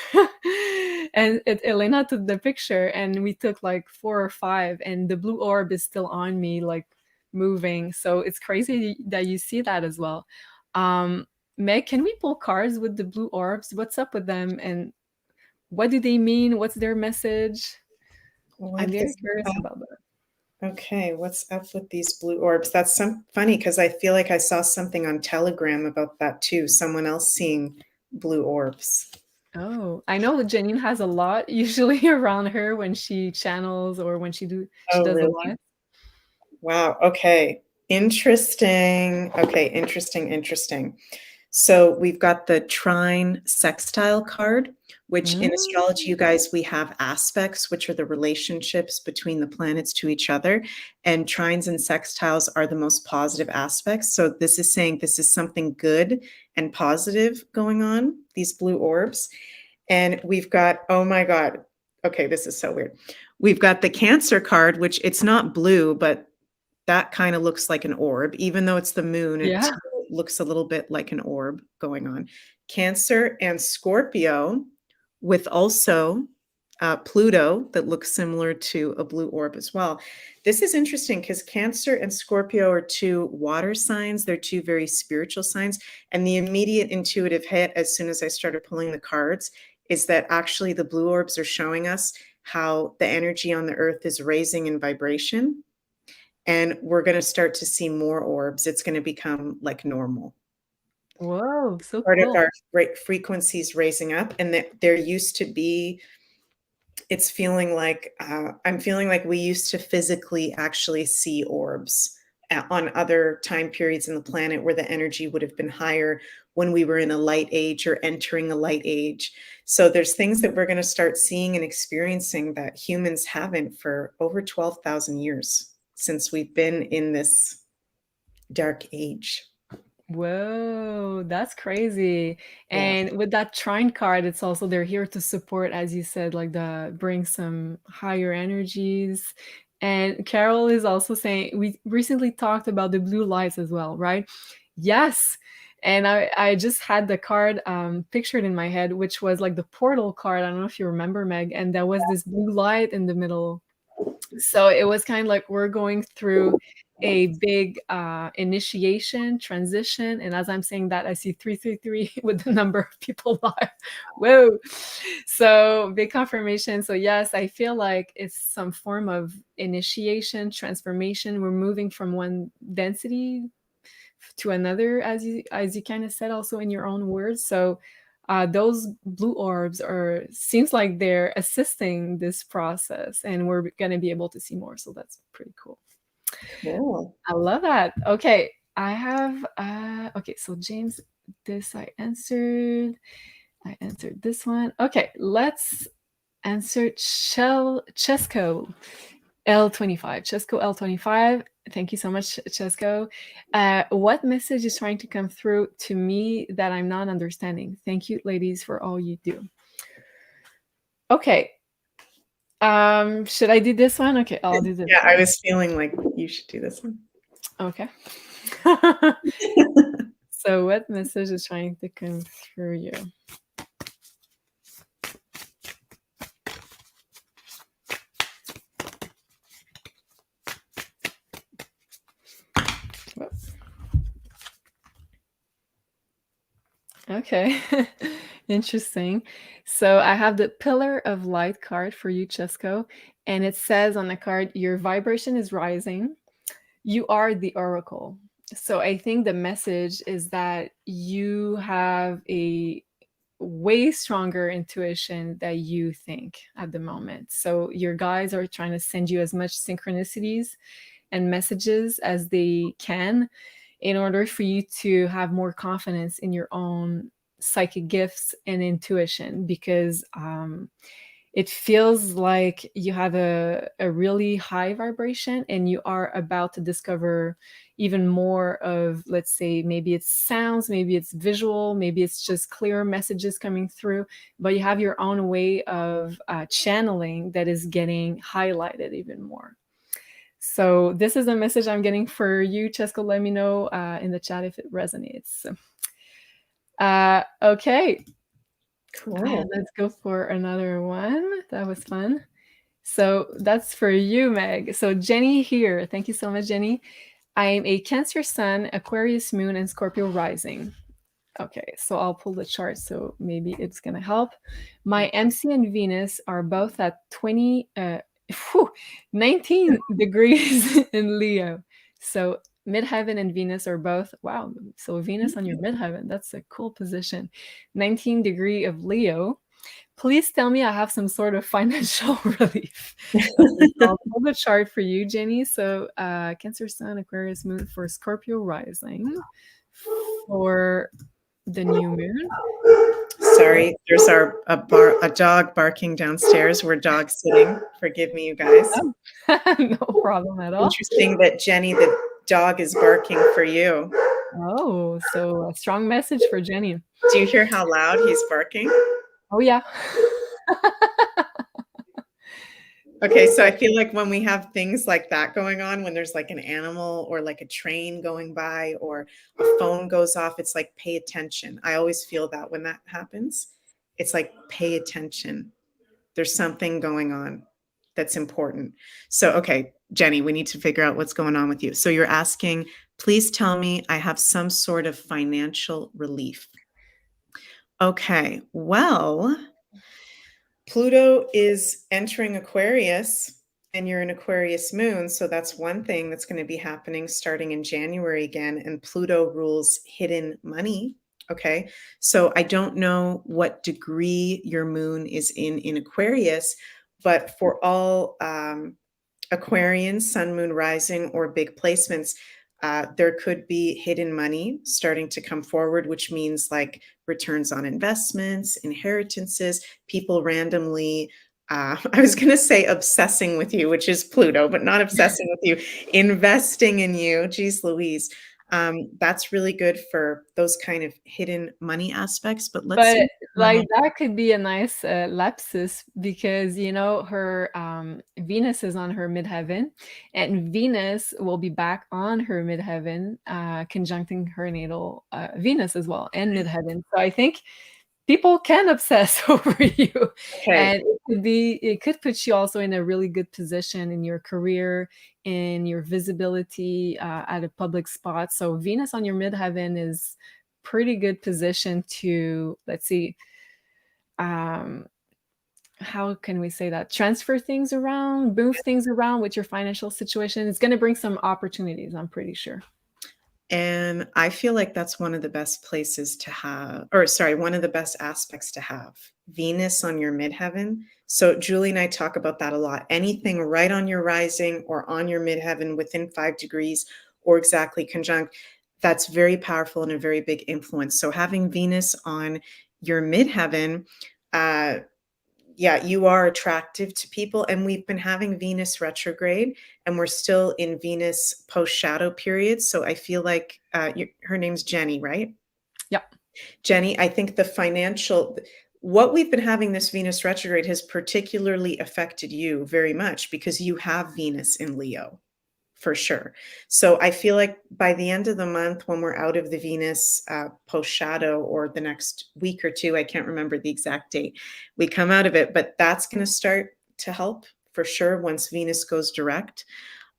And Elena took the picture, and we took like 4 or 5, and the blue orb is still on me, like moving. So it's crazy that you see that as well. Meg, can we pull cards with the blue orbs? What's up with them, and what do they mean? What's their message? I'm What very is curious about that. Okay, what's up with these blue orbs? That's funny because I feel like I saw something on Telegram about that too. Someone else seeing blue orbs. Oh, I know Janine has a lot usually around her when she channels or when she Oh, does a really? live. Wow. Okay. Interesting. Okay. Interesting. So we've got the trine sextile card, which in astrology, you guys, we have aspects, which are the relationships between the planets to each other. And trines and sextiles are the most positive aspects. So this is saying this is something good and positive going on, these blue orbs. And we've got, oh my God. Okay, this is so weird. We've got the Cancer card, which it's not blue, but that kind of looks like an orb. Even though it's the moon, it Yeah. looks a little bit like an orb going on. Cancer and Scorpio with also Pluto that looks similar to a blue orb as well. This is interesting because Cancer and Scorpio are two water signs. They're two very spiritual signs. And the immediate intuitive hit as soon as I started pulling the cards is that actually the blue orbs are showing us how the energy on the earth is raising in vibration. And we're going to start to see more orbs. It's going to become like normal. Whoa, so Part of cool. our frequencies raising up, and that there used to be. It's feeling like I'm feeling like we used to physically actually see orbs on other time periods in the planet where the energy would have been higher when we were in a light age or entering a light age. So there's things that we're going to start seeing and experiencing that humans haven't for over 12,000 years since we've been in this dark age. Whoa, that's crazy. Yeah. And with that trine card, it's also they're here to support, as you said, like the bring some higher energies. And Carol is also saying we recently talked about the blue lights as well, right? Yes. And I just had the card pictured in my head, which was like the portal card. I don't know if you remember, Meg, and there was this blue light in the middle. So it was kind of like we're going through a big initiation transition, and as I'm saying that, I see 333 with the number of people live. Whoa. So big confirmation. So yes, I feel like it's some form of initiation, transformation. We're moving from one density to another, as you kind of said also in your own words. So those blue orbs are seems like they're assisting this process, and we're going to be able to see more. So that's pretty cool. Cool. I love that. Okay, I have okay, so James, this I answered this one. Okay, let's answer Chesco L25. Chesco L25. Thank you so much, Chesco. What message is trying to come through to me that I'm not understanding? Thank you, ladies, for all you do. Okay. Should I do this one? Okay, I'll do this Yeah, one. I was feeling like you should do this one. Okay. So what message is trying to come through you? Okay. Interesting. So I have the Pillar of Light card for you, Chesco, and it says on the card, your vibration is rising. You are the oracle. So I think the message is that you have a way stronger intuition that you think at the moment. So your guides are trying to send you as much synchronicities and messages as they can in order for you to have more confidence in your own psychic gifts and intuition, because it feels like you have a really high vibration and you are about to discover even more of, let's say, maybe it's sounds, maybe it's visual, maybe it's just clear messages coming through, but you have your own way of channeling that is getting highlighted even more. So this is a message I'm getting for you, Chesco. Let me know in the chat if it resonates. Okay. Cool. Let's go for another one. That was fun. So that's for you, Meg. So Jenny here. Thank you so much, Jenny. I'm a Cancer Sun, Aquarius Moon, and Scorpio Rising. Okay, so I'll pull the chart, so maybe it's going to help. My MC and Venus are both at 19 degrees in Leo. So midheaven and Venus are both, wow, so Venus on your midheaven, that's a cool position. 19 degree of Leo. Please tell me I have some sort of financial relief. Okay, so I'll pull the chart for you, Jenny. So Cancer Sun, Aquarius Moon for Scorpio Rising for the new moon. Sorry, there's a dog barking downstairs. We're dog sitting. Forgive me, you guys. Oh, no problem at all. Interesting that Jenny, the dog, is barking for you. Oh, so a strong message for Jenny. Do you hear how loud he's barking? Oh, yeah. Okay, so I feel like when we have things like that going on, when there's like an animal or like a train going by or a phone goes off, it's like, pay attention. I always feel that when that happens, it's like, pay attention. There's something going on that's important. So, okay, Jenny, we need to figure out what's going on with you. So you're asking, please tell me I have some sort of financial relief. Okay, well, Pluto is entering Aquarius and you're an Aquarius moon. So that's one thing that's going to be happening starting in January again. And Pluto rules hidden money. Okay. So I don't know what degree your moon is in Aquarius, but for all Aquarians, sun, moon, rising, or big placements, there could be hidden money starting to come forward, which means like returns on investments, inheritances, people randomly, I was going to say obsessing with you, which is Pluto, but not obsessing with you, investing in you. Geez Louise. That's really good for those kind of hidden money aspects. But let's see. Like that could be a nice lapsus, because you know her Venus is on her midheaven, and Venus will be back on her midheaven, conjuncting her natal Venus as well, and midheaven. So I think people can obsess over you, and it could put you also in a really good position in your career, in your visibility at a public spot. So Venus on your midheaven is pretty good position to, let's see, how can we say that, transfer things around, move things around with your financial situation. It's going to bring some opportunities, I'm pretty sure. And I feel like that's one of the best places to have, or sorry, one of the best aspects to have, Venus on your midheaven. So Julie and I talk about that a lot. Anything right on your rising or on your midheaven within 5 degrees or exactly conjunct, that's very powerful and a very big influence. So having Venus on your midheaven, yeah, you are attractive to people. And we've been having Venus retrograde and we're still in Venus post-shadow period. So I feel like her name's Jenny, right? Yeah. Jenny, I think what we've been having this Venus retrograde has particularly affected you very much because you have Venus in Leo. For sure. So I feel like by the end of the month, when we're out of the Venus post-shadow, or the next week or two, I can't remember the exact date, we come out of it, but that's going to start to help for sure once Venus goes direct.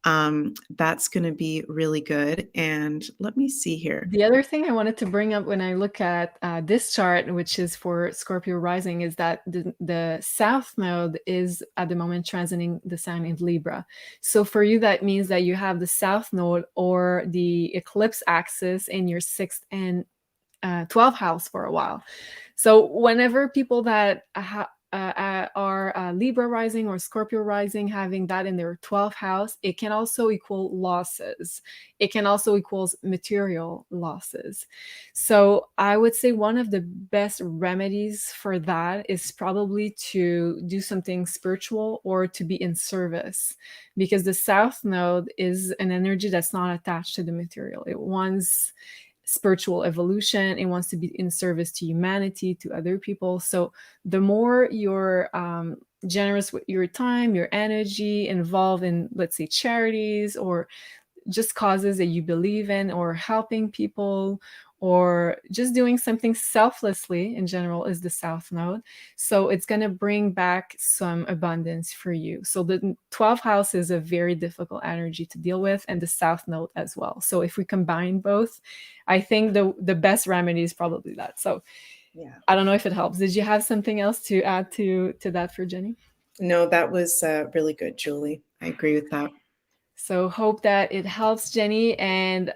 That's going to be really good. And let me see here. The other thing I wanted to bring up when I look at this chart, which is for Scorpio rising, is that the South node is at the moment transiting the sign in Libra. So for you, that means that you have the South node or the eclipse axis in your 6th and 12th house for a while. So whenever people that are Libra rising or Scorpio rising, having that in their 12th house, it can also equal losses. It can also equals material losses. So I would say one of the best remedies for that is probably to do something spiritual or to be in service, because the South Node is an energy that's not attached to the material. It wants spiritual evolution. It wants to be in service to humanity, to other people. So the more you're generous with your time, your energy, involved in, let's say, charities or just causes that you believe in, or helping people, or just doing something selflessly in general, is the South Node. So it's going to bring back some abundance for you. So the 12th house is a very difficult energy to deal with, and the South Node as well. So if we combine both, I think the best remedy is probably that. So Yeah. I don't know if it helps. Did you have something else to add to that for Jenny? No, that was really good, Julie. I agree with that. So hope that it helps, Jenny. And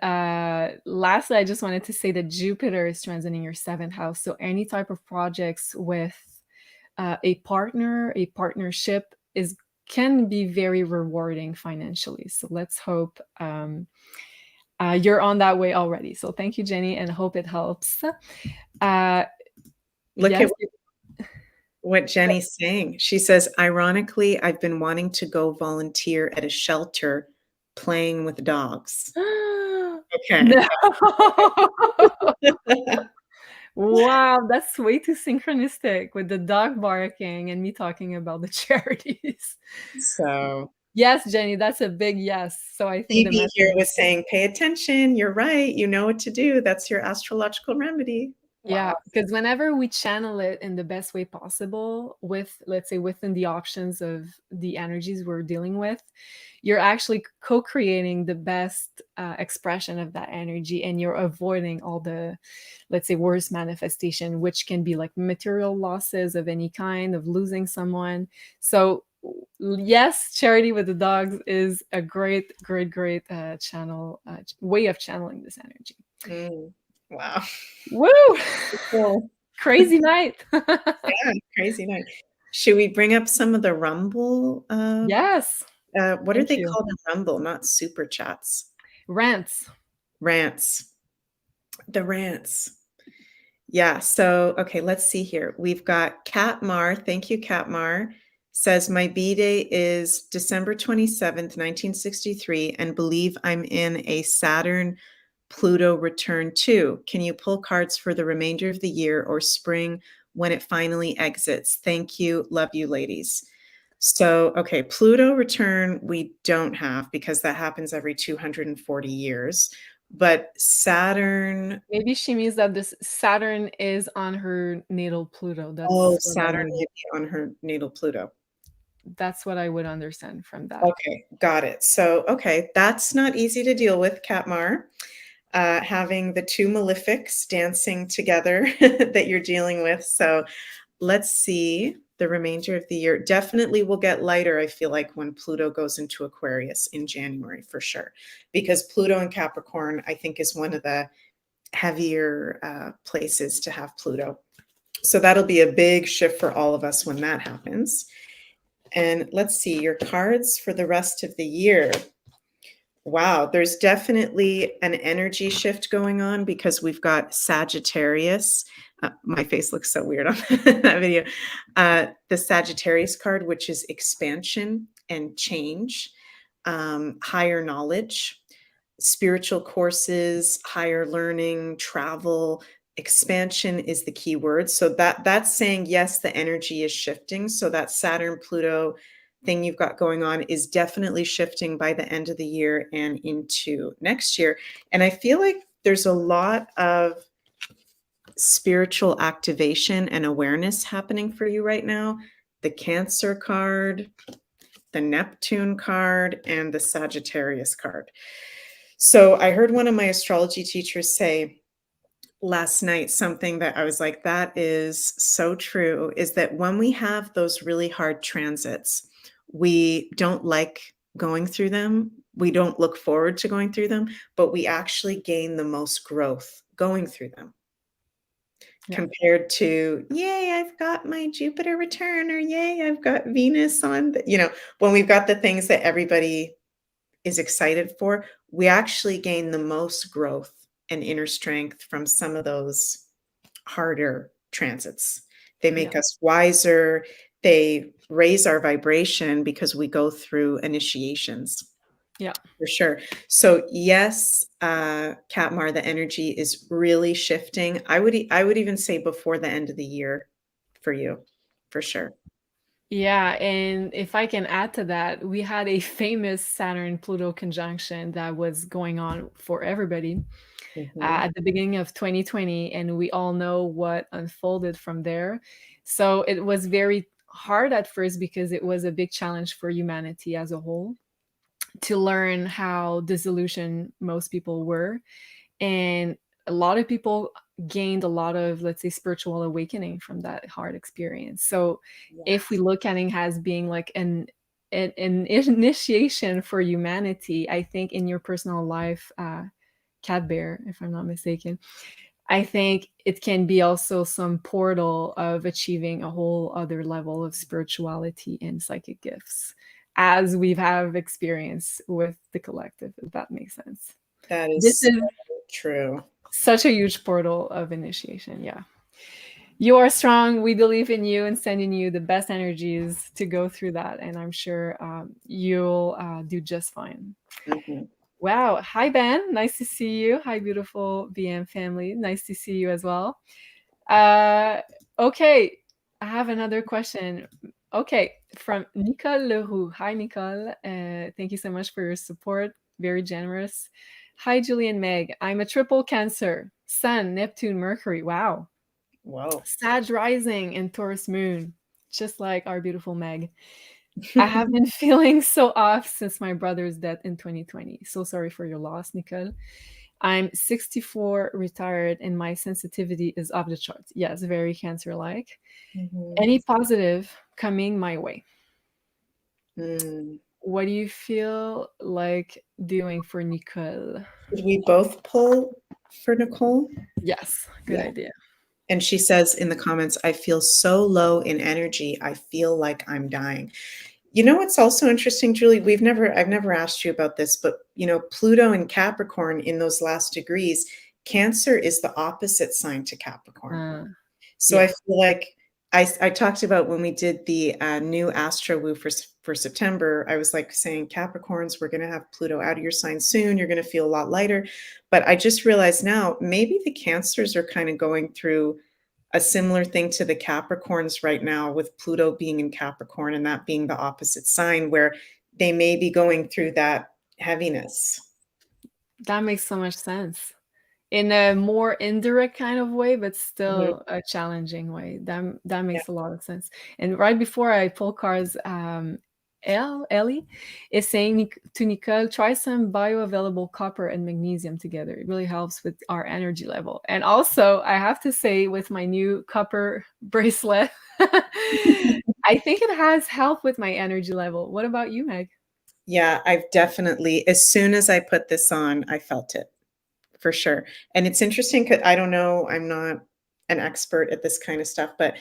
lastly, I just wanted to say that Jupiter is transiting your 7th house. So any type of projects with a partner, a partnership can be very rewarding financially. So let's hope you're on that way already. So thank you, Jenny, and hope it helps. Look yes. at what Jenny's saying. She says, ironically, I've been wanting to go volunteer at a shelter playing with dogs. Okay. No. Wow, that's way too synchronistic with the dog barking and me talking about the charities. So Yes, Jenny, that's a big yes. So I think the Phoebe here message was saying, pay attention. You're right. You know what to do. That's your astrological remedy. Yeah, Wow. because whenever we channel it in the best way possible with, let's say, within the options of the energies we're dealing with, you're actually co-creating the best expression of that energy, and you're avoiding all the, let's say, worst manifestation, which can be like material losses of any kind, of losing someone. So yes, charity with the dogs is a great channel way of channeling this energy. Wow. Woo! Cool. Crazy night. Yeah, crazy night. Should we bring up some of the Rumble? Yes. What are Thank they you. called in Rumble? Not super chats. Rants. Rants. The rants. Yeah. So, okay, let's see here. We've got Katmar. Thank you, Katmar. Says, my B-Day is December 27th, 1963, and believe I'm in a Saturn Pluto return too. Can you pull cards for the remainder of the year or spring when it finally exits? Thank you. Love you, ladies. So, okay, Pluto return we don't have because that happens every 240 years. But Saturn. Maybe she means that this Saturn is on her natal Pluto. Saturn may be on her natal Pluto. That's what I would understand from that. Okay, got it. So, okay, that's not easy to deal with, Katmar. Having the two malefics dancing together that you're dealing with. So let's see the remainder of the year. Definitely will get lighter, I feel like, when Pluto goes into Aquarius in January, for sure. Because Pluto in Capricorn, I think, is one of the heavier places to have Pluto. So that'll be a big shift for all of us when that happens. And let's see, your cards for the rest of the year. Wow, there's definitely an energy shift going on because we've got Sagittarius. My face looks so weird on that video. The Sagittarius card, which is expansion and change, higher knowledge, spiritual courses, higher learning, travel. Expansion is the key word. So that's saying, yes, the energy is shifting. So that Saturn, Pluto thing you've got going on is definitely shifting by the end of the year and into next year. And I feel like there's a lot of spiritual activation and awareness happening for you right now. The Cancer card, the Neptune card, and the Sagittarius card. So I heard one of my astrology teachers say last night something that I was like, that is so true, is that when we have those really hard transits, we don't like going through them. We don't look forward to going through them, but we actually gain the most growth going through them. compared to, yay, I've got my Jupiter return, or yay, I've got Venus on, when we've got the things that everybody is excited for, we actually gain the most growth and inner strength from some of those harder transits. They make us wiser. They raise our vibration because we go through initiations. Yeah. For sure. So yes, Katmar, the energy is really shifting. I would even say before the end of the year for you, for sure. Yeah, and if I can add to that, we had a famous Saturn-Pluto conjunction that was going on for everybody at the beginning of 2020, and we all know what unfolded from there. So it was very hard at first because it was a big challenge for humanity as a whole to learn how disillusioned most people were. And a lot of people gained a lot of, let's say, spiritual awakening from that hard experience. So if we look at it as being like an initiation for humanity, I think in your personal life, Cat Bear, if I'm not mistaken, I think it can be also some portal of achieving a whole other level of spirituality and psychic gifts, as we have experience with the collective, if that makes sense. That This is is so true. such a huge portal of initiation. Yeah. You are strong. We believe in you and sending you the best energies to go through that. And I'm sure you'll do just fine. Wow. Hi, Ben. Nice to see you. Hi, beautiful BM family. Nice to see you as well. Okay. I have another question. Okay. From Nicole Leroux. Hi, Nicole. Thank you so much for your support. Very generous. Hi, Julie and Meg. I'm a triple Cancer. Sun, Neptune, Mercury. Wow. Wow. Sag rising and Taurus moon. Just like our beautiful Meg. I have been feeling so off since my brother's death in 2020. So sorry for your loss, Nicole. I'm 64, retired, and my sensitivity is off the charts. Yes, very Cancer-like. Any positive coming my way? What do you feel like doing for Nicole? Did we both pull for Nicole? Yes, good idea. And she says in the comments, I feel so low in energy. I feel like I'm dying. You know what's also interesting, Julie? I've never asked you about this, but Pluto and Capricorn in those last degrees, Cancer is the opposite sign to Capricorn. So I feel like I talked about when we did the new Astro Woo for September, I was like saying, Capricorns, we're going to have Pluto out of your sign soon. You're going to feel a lot lighter. But I just realized now, maybe the Cancers are kind of going through a similar thing to the Capricorns right now, with Pluto being in Capricorn and that being the opposite sign, where they may be going through that heaviness. That makes so much sense. In a more indirect kind of way, but still a challenging way. That makes a lot of sense. And right before I pull cards, Ellie is saying to Nicole, try some bioavailable copper and magnesium together. It really helps with our energy level. And also, I have to say, with my new copper bracelet, I think it has helped with my energy level. What about you, Meg? Yeah, I've definitely, as soon as I put this on, I felt it. For sure. And it's interesting because I don't know, I'm not an expert at this kind of stuff, but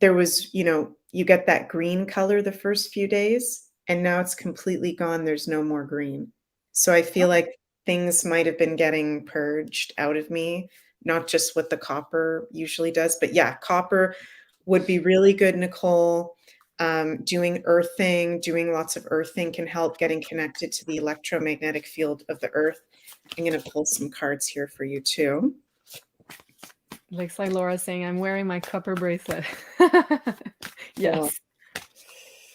there was, you get that green color the first few days, and now it's completely gone. There's no more green. So I feel like things might have been getting purged out of me, not just what the copper usually does, but yeah, copper would be really good, Nicole. Doing earthing, doing lots of earthing can help getting connected to the electromagnetic field of the earth. I'm going to pull some cards here for you too. Looks like Laura's saying, I'm wearing my copper bracelet. Yes.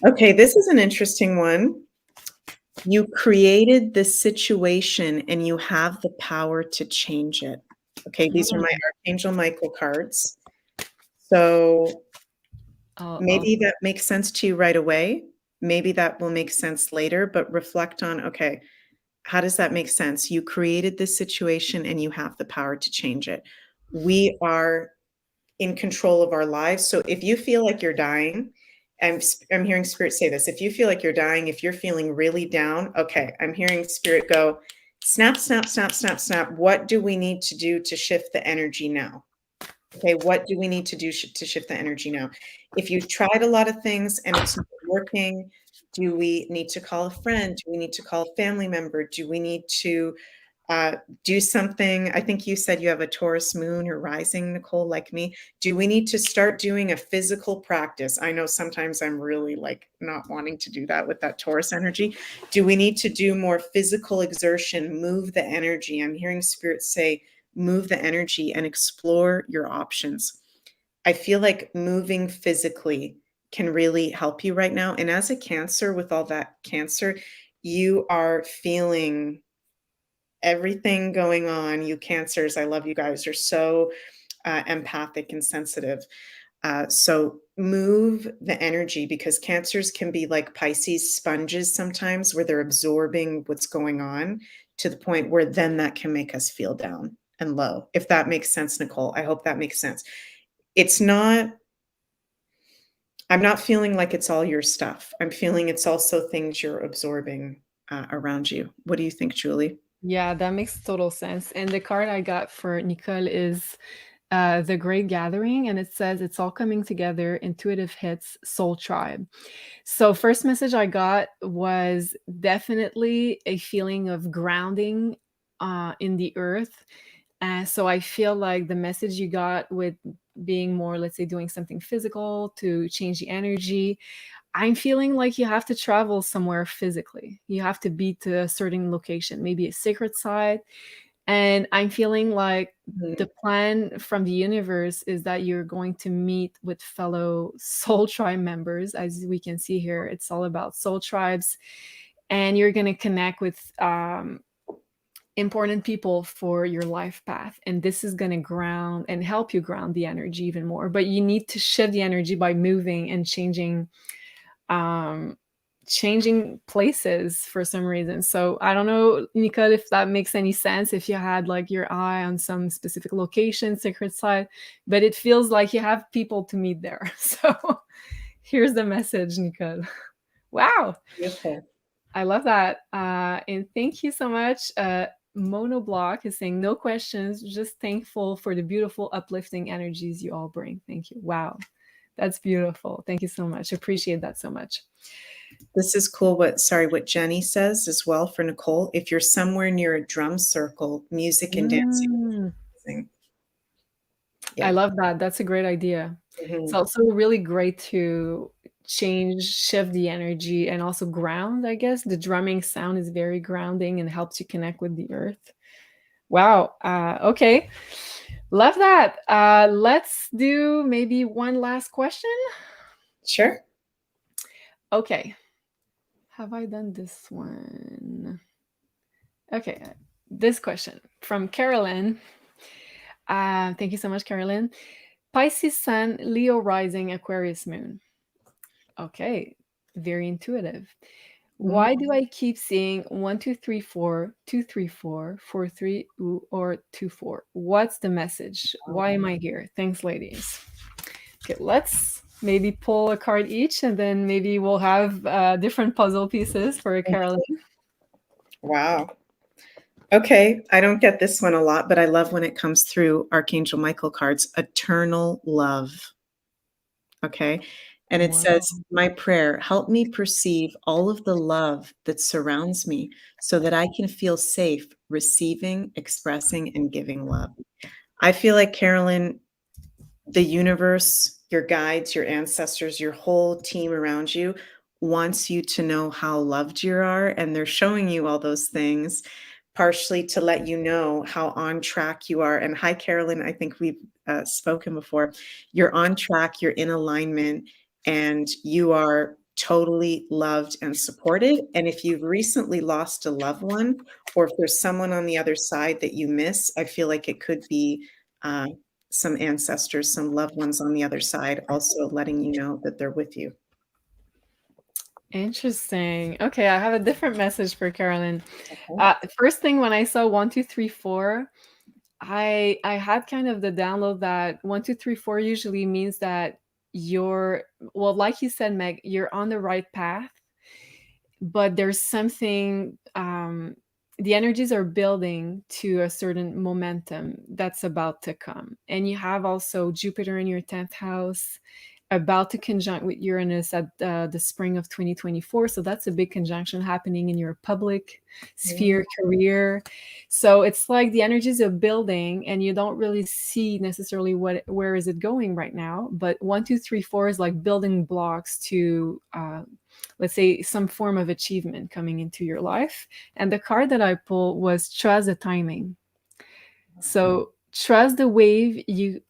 Okay, this is an interesting one. You created the situation and you have the power to change it. Okay, these are my Archangel Michael cards. So maybe that makes sense to you right away. Maybe that will make sense later, but reflect on, okay, how does that make sense? You created this situation and you have the power to change it. We are in control of our lives. So if you feel like you're dying, I'm hearing Spirit say this, if you feel like you're dying, if you're feeling really down, okay, I'm hearing Spirit go, snap, snap, snap, snap, snap. What do we need to do to shift the energy now? Okay, what do we need to do to shift the energy now? If you've tried a lot of things and it's not working, do we need to call a friend? Do we need to call a family member? Do we need to do something? I think you said you have a Taurus moon or rising, Nicole, like me. Do we need to start doing a physical practice? I know sometimes I'm really like not wanting to do that with that Taurus energy. Do we need to do more physical exertion, move the energy? I'm hearing spirits say, move the energy and explore your options. I feel like moving physically can really help you right now. And as a Cancer, with all that Cancer, you are feeling everything going on. You Cancers, I love you guys, are so empathic and sensitive. So move the energy, because Cancers can be like Pisces sponges sometimes, where they're absorbing what's going on to the point where then that can make us feel down and low. If that makes sense, Nicole, I hope that makes sense. It's not, I'm not feeling like it's all your stuff. I'm feeling it's also things you're absorbing around you. What do you think, Julie? Yeah, that makes total sense. And the card I got for Nicole is The Great Gathering, and it says it's all coming together, intuitive hits, soul tribe. So first message I got was definitely a feeling of grounding in the earth. And so I feel like the message you got with being more, let's say, doing something physical to change the energy, I'm feeling like you have to travel somewhere physically. You have to be to a certain location, maybe a sacred site. And I'm feeling like the Mhm. plan from the universe is that you're going to meet with fellow soul tribe members. As we can see here, it's all about soul tribes. And you're going to connect with important people for your life path. And this is going to ground and help you ground the energy even more. But you need to shift the energy by moving and um changing places for some reason. So I don't know, Nicole, if that makes any sense, if you had like your eye on some specific location, sacred site, but it feels like you have people to meet there. So here's the message, Nicole. Wow, Beautiful. I love that. And thank you so much. Monoblock is saying no questions, just thankful for the beautiful uplifting energies you all bring. Thank you. Wow, that's beautiful. Thank you so much. Appreciate that so much. This is cool. What Jenny says as well for Nicole. If you're somewhere near a drum circle, music and dancing Mm, is amazing. I Yeah. love that. That's a great idea. It's Mhm. also really great to shift the energy and also ground, I guess. The drumming sound is very grounding and helps you connect with the earth. Wow. Okay. Love that. Let's do maybe one last question. Sure. Okay. Have I done this one? Okay. This question from Carolyn. Thank you so much, Carolyn. Pisces Sun, Leo Rising, Aquarius Moon. Okay, very intuitive. Mhm. Why do I keep seeing 1, 2, 3, 4, 2, 3, 4, 4, 3, or 2, 4? What's the message? Why am I here? Thanks, ladies. Okay, let's maybe pull a card each, and then maybe we'll have different puzzle pieces for Carolyn. Wow. Okay. I don't get this one a lot, but I love when it comes through Archangel Michael cards. Eternal love. Okay. And it Wow. says, my prayer, help me perceive all of the love that surrounds me so that I can feel safe receiving, expressing, and giving love. I feel like, Carolyn, the universe, your guides, your ancestors, your whole team around you wants you to know how loved you are. And they're showing you all those things, partially to let you know how on track you are. And hi, Carolyn, I think we've spoken before. You're on track, you're in alignment, and you are totally loved and supported. And if you've recently lost a loved one, or if there's someone on the other side that you miss, I feel like it could be uh, some ancestors, some loved ones on the other side, also letting you know that they're with you. Interesting. Okay, I have a different message for Carolyn. Okay. First thing when I saw 1, 2, 3, 4, I had kind of the download that 1, 2, 3, 4 usually means that you're, well, like you said, Meg, you're on the right path, but there's something the energies are building to a certain momentum that's about to come. And you have also Jupiter in your 10th house, about to conjunct with Uranus at the spring of 2024. So that's a big conjunction happening in your public sphere, career. So it's like the energies are building and you don't really see necessarily where is it going right now. But 1, 2, 3, 4 is like building blocks to, let's say, some form of achievement coming into your life. And the card that I pulled was trust the timing. So trust the wave you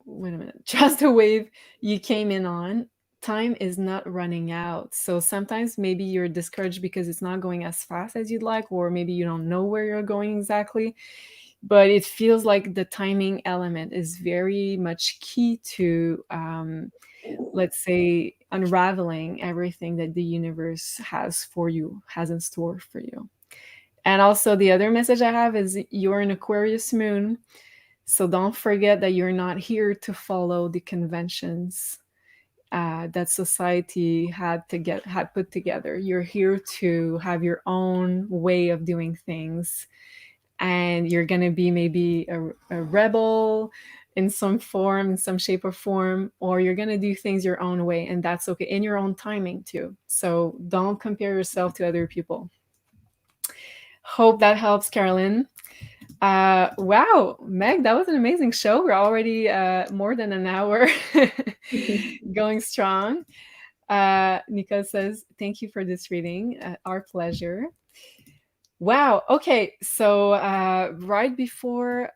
wait a minute. Trust the wave you came in on. Time is not running out. So sometimes maybe you're discouraged because it's not going as fast as you'd like, or maybe you don't know where you're going exactly. But it feels like the timing element is very much key to, let's say, unraveling everything that the universe has for you, has in store for you. And also, the other message I have is you're an Aquarius moon. So don't forget that you're not here to follow the conventions that society had put together. You're here to have your own way of doing things, and you're gonna be maybe a rebel in some form, in some shape or form, or you're gonna do things your own way, and that's okay, in your own timing too. So don't compare yourself to other people. Hope that helps, Carolyn. Wow, Meg, that was an amazing show. We're already more than an hour going strong. Nico says, thank you for this reading. Our pleasure. Wow. Okay. So right before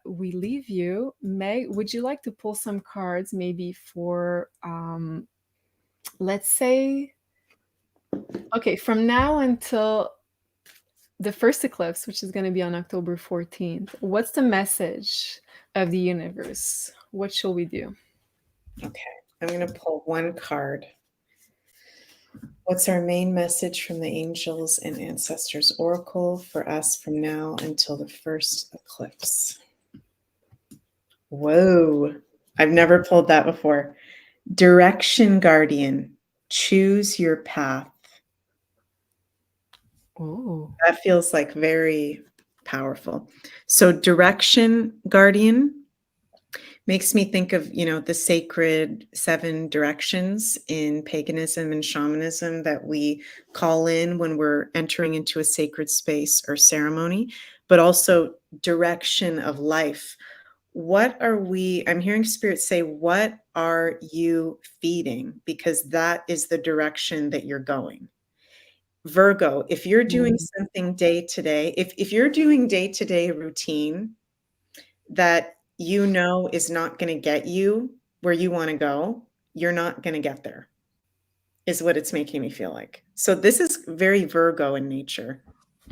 we leave you, Meg, would you like to pull some cards maybe for, let's say, okay, from now until the first eclipse, which is going to be on October 14th, what's the message of the universe? What shall we do? Okay, I'm going to pull one card. What's our main message from the angels and ancestors oracle for us from now until the first eclipse? Whoa, I've never pulled that before. Direction guardian, choose your path. Oh, that feels like very powerful. So direction guardian makes me think of, the sacred 7 directions in paganism and shamanism that we call in when we're entering into a sacred space or ceremony, but also direction of life. I'm hearing spirit say, what are you feeding? Because that is the direction that you're going. Virgo, if you're doing something day to day, if you're doing day to day routine that is not going to get you where you want to go, you're not going to get there, is what it's making me feel like. So this is very Virgo in nature.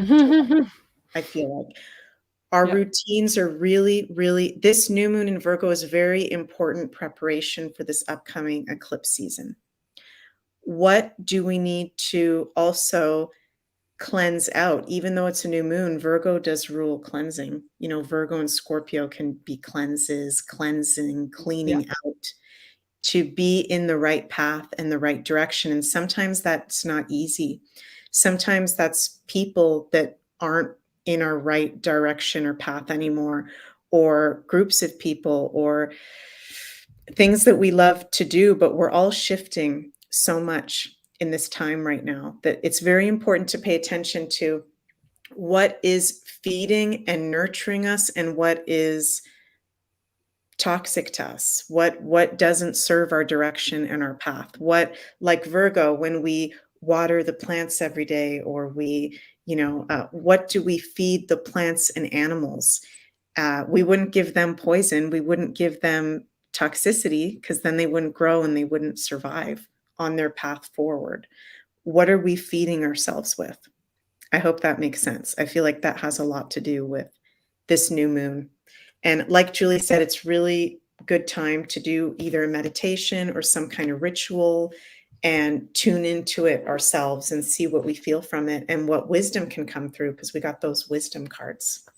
I feel like our routines are really, really, this new moon in Virgo is very important preparation for this upcoming eclipse season. What do we need to also cleanse out? Even though it's a new moon, Virgo does rule cleansing. Virgo and Scorpio can be cleanses, cleansing, cleaning out, to be in the right path and the right direction. And sometimes that's not easy. Sometimes that's people that aren't in our right direction or path anymore, or groups of people, or things that we love to do, but we're all shifting so much in this time right now that it's very important to pay attention to what is feeding and nurturing us and what is toxic to us, what doesn't serve our direction and our path. What, like Virgo, when we water the plants every day, or we, what do we feed the plants and animals? We wouldn't give them poison. We wouldn't give them toxicity, because then they wouldn't grow and they wouldn't survive on their path forward. What are we feeding ourselves with? I hope that makes sense. I feel like that has a lot to do with this new moon. And like Julie said, it's really good time to do either a meditation or some kind of ritual and tune into it ourselves and see what we feel from it and what wisdom can come through, because we got those wisdom cards.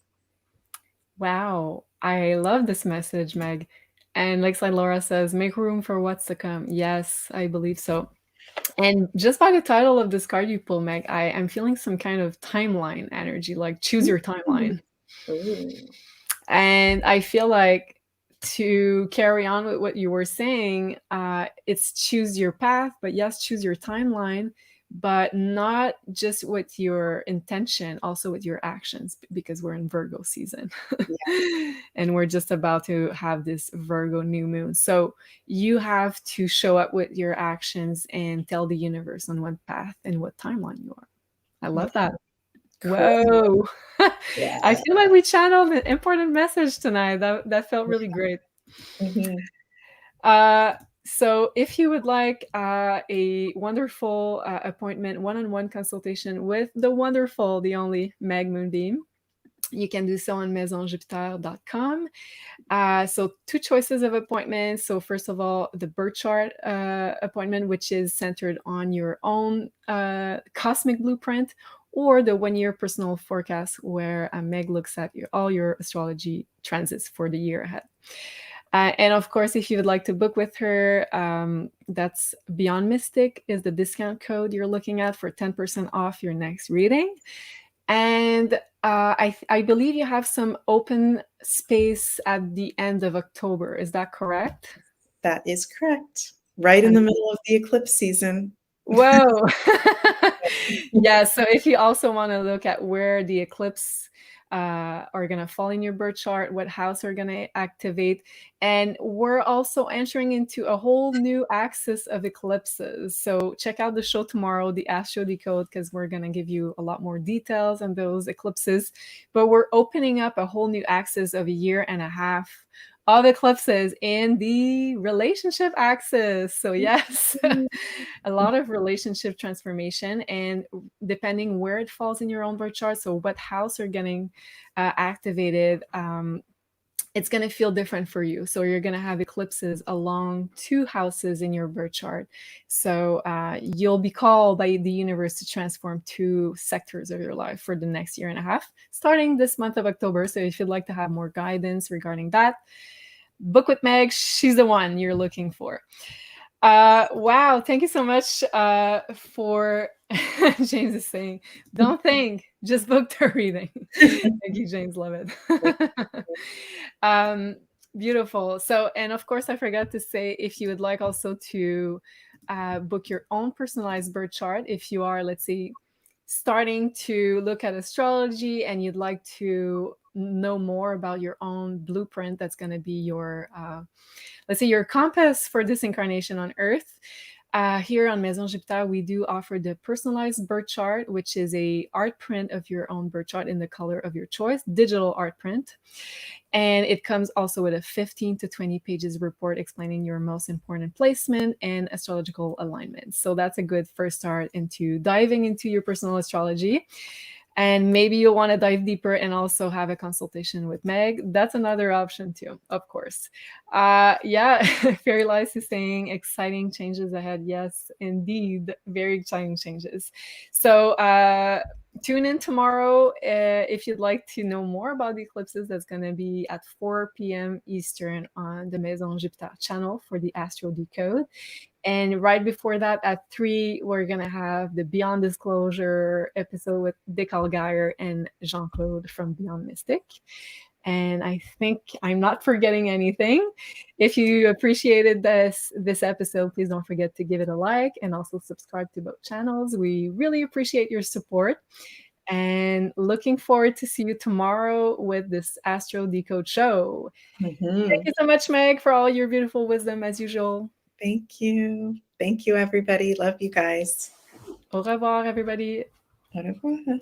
Wow. I love this message, Meg. And Lakeside Laura says, make room for what's to come. Yes, I believe so. And just by the title of this card you pull, Meg, I'm feeling some kind of timeline energy, like choose your timeline. Ooh. And I feel like, to carry on with what you were saying, it's choose your path, but yes, choose your timeline, but not just with your intention, also with your actions, because we're in Virgo season. And we're just about to have this Virgo new moon. So you have to show up with your actions and tell the universe on what path and what timeline you are. I love that. Cool. Whoa. Yeah. I feel like we channeled an important message tonight. That felt really great. Mhm. So if you would like a wonderful appointment, one-on-one consultation with the wonderful, the only Meg Moonbeam, you can do so on maisonjupiter.com. So 2 choices of appointments. So first of all, the birth chart appointment, which is centered on your own cosmic blueprint, or the 1-year personal forecast, where Meg looks at all your astrology transits for the year ahead. And of course, if you would like to book with her, that's Beyond Mystic is the discount code you're looking at for 10% off your next reading. And I believe you have some open space at the end of October. Is that correct? That is correct. Right in the middle of the eclipse season. Whoa. Yeah, so if you also want to look at where the eclipse are going to fall in your birth chart, what house are going to activate, and we're also entering into a whole new axis of eclipses. So check out the show tomorrow, the Astro Decode, because we're going to give you a lot more details on those eclipses. But we're opening up a whole new axis of a year and a half of eclipses in the relationship axis. So yes, a lot of relationship transformation, and depending where it falls in your own birth chart, so what house are getting activated, it's going to feel different for you. So you're going to have eclipses along 2 houses in your birth chart. So you'll be called by the universe to transform 2 sectors of your life for the next year and a half, starting this month of October. So if you'd like to have more guidance regarding that, book with Meg. She's the one you're looking for. Wow, thank you so much for James is saying, don't think, just book the reading. Thank you, James, love it. Beautiful. So, and of course, I forgot to say, if you would like also to book your own personalized birth chart, if you are, let's say, starting to look at astrology and you'd like to know more about your own blueprint, that's going to be your let's say your compass for this incarnation on Earth. Here on Maison Jupiter, we do offer the personalized birth chart, which is a art print of your own birth chart in the color of your choice, digital art print. And it comes also with a 15 to 20 pages report explaining your most important placement and astrological alignment. So that's a good first start into diving into your personal astrology. And maybe you'll want to dive deeper and also have a consultation with Meg. That's another option too, of course. Yeah, Fairy Lice is saying exciting changes ahead. Yes, indeed, very exciting changes. So tune in tomorrow if you'd like to know more about the eclipses. That's going to be at 4 p.m. Eastern on the Maison Jupiter channel for the Astro Decode. And right before that, at 3, we're going to have the Beyond Disclosure episode with Dick Algeyer and Jean-Claude from Beyond Mystic. And I think I'm not forgetting anything. If you appreciated this episode, please don't forget to give it a like and also subscribe to both channels. We really appreciate your support. And looking forward to see you tomorrow with this Astro Decode show. Thank you so much, Meg, for all your beautiful wisdom as usual. Thank you. Thank you, everybody. Love you guys. Au revoir, everybody. Au revoir.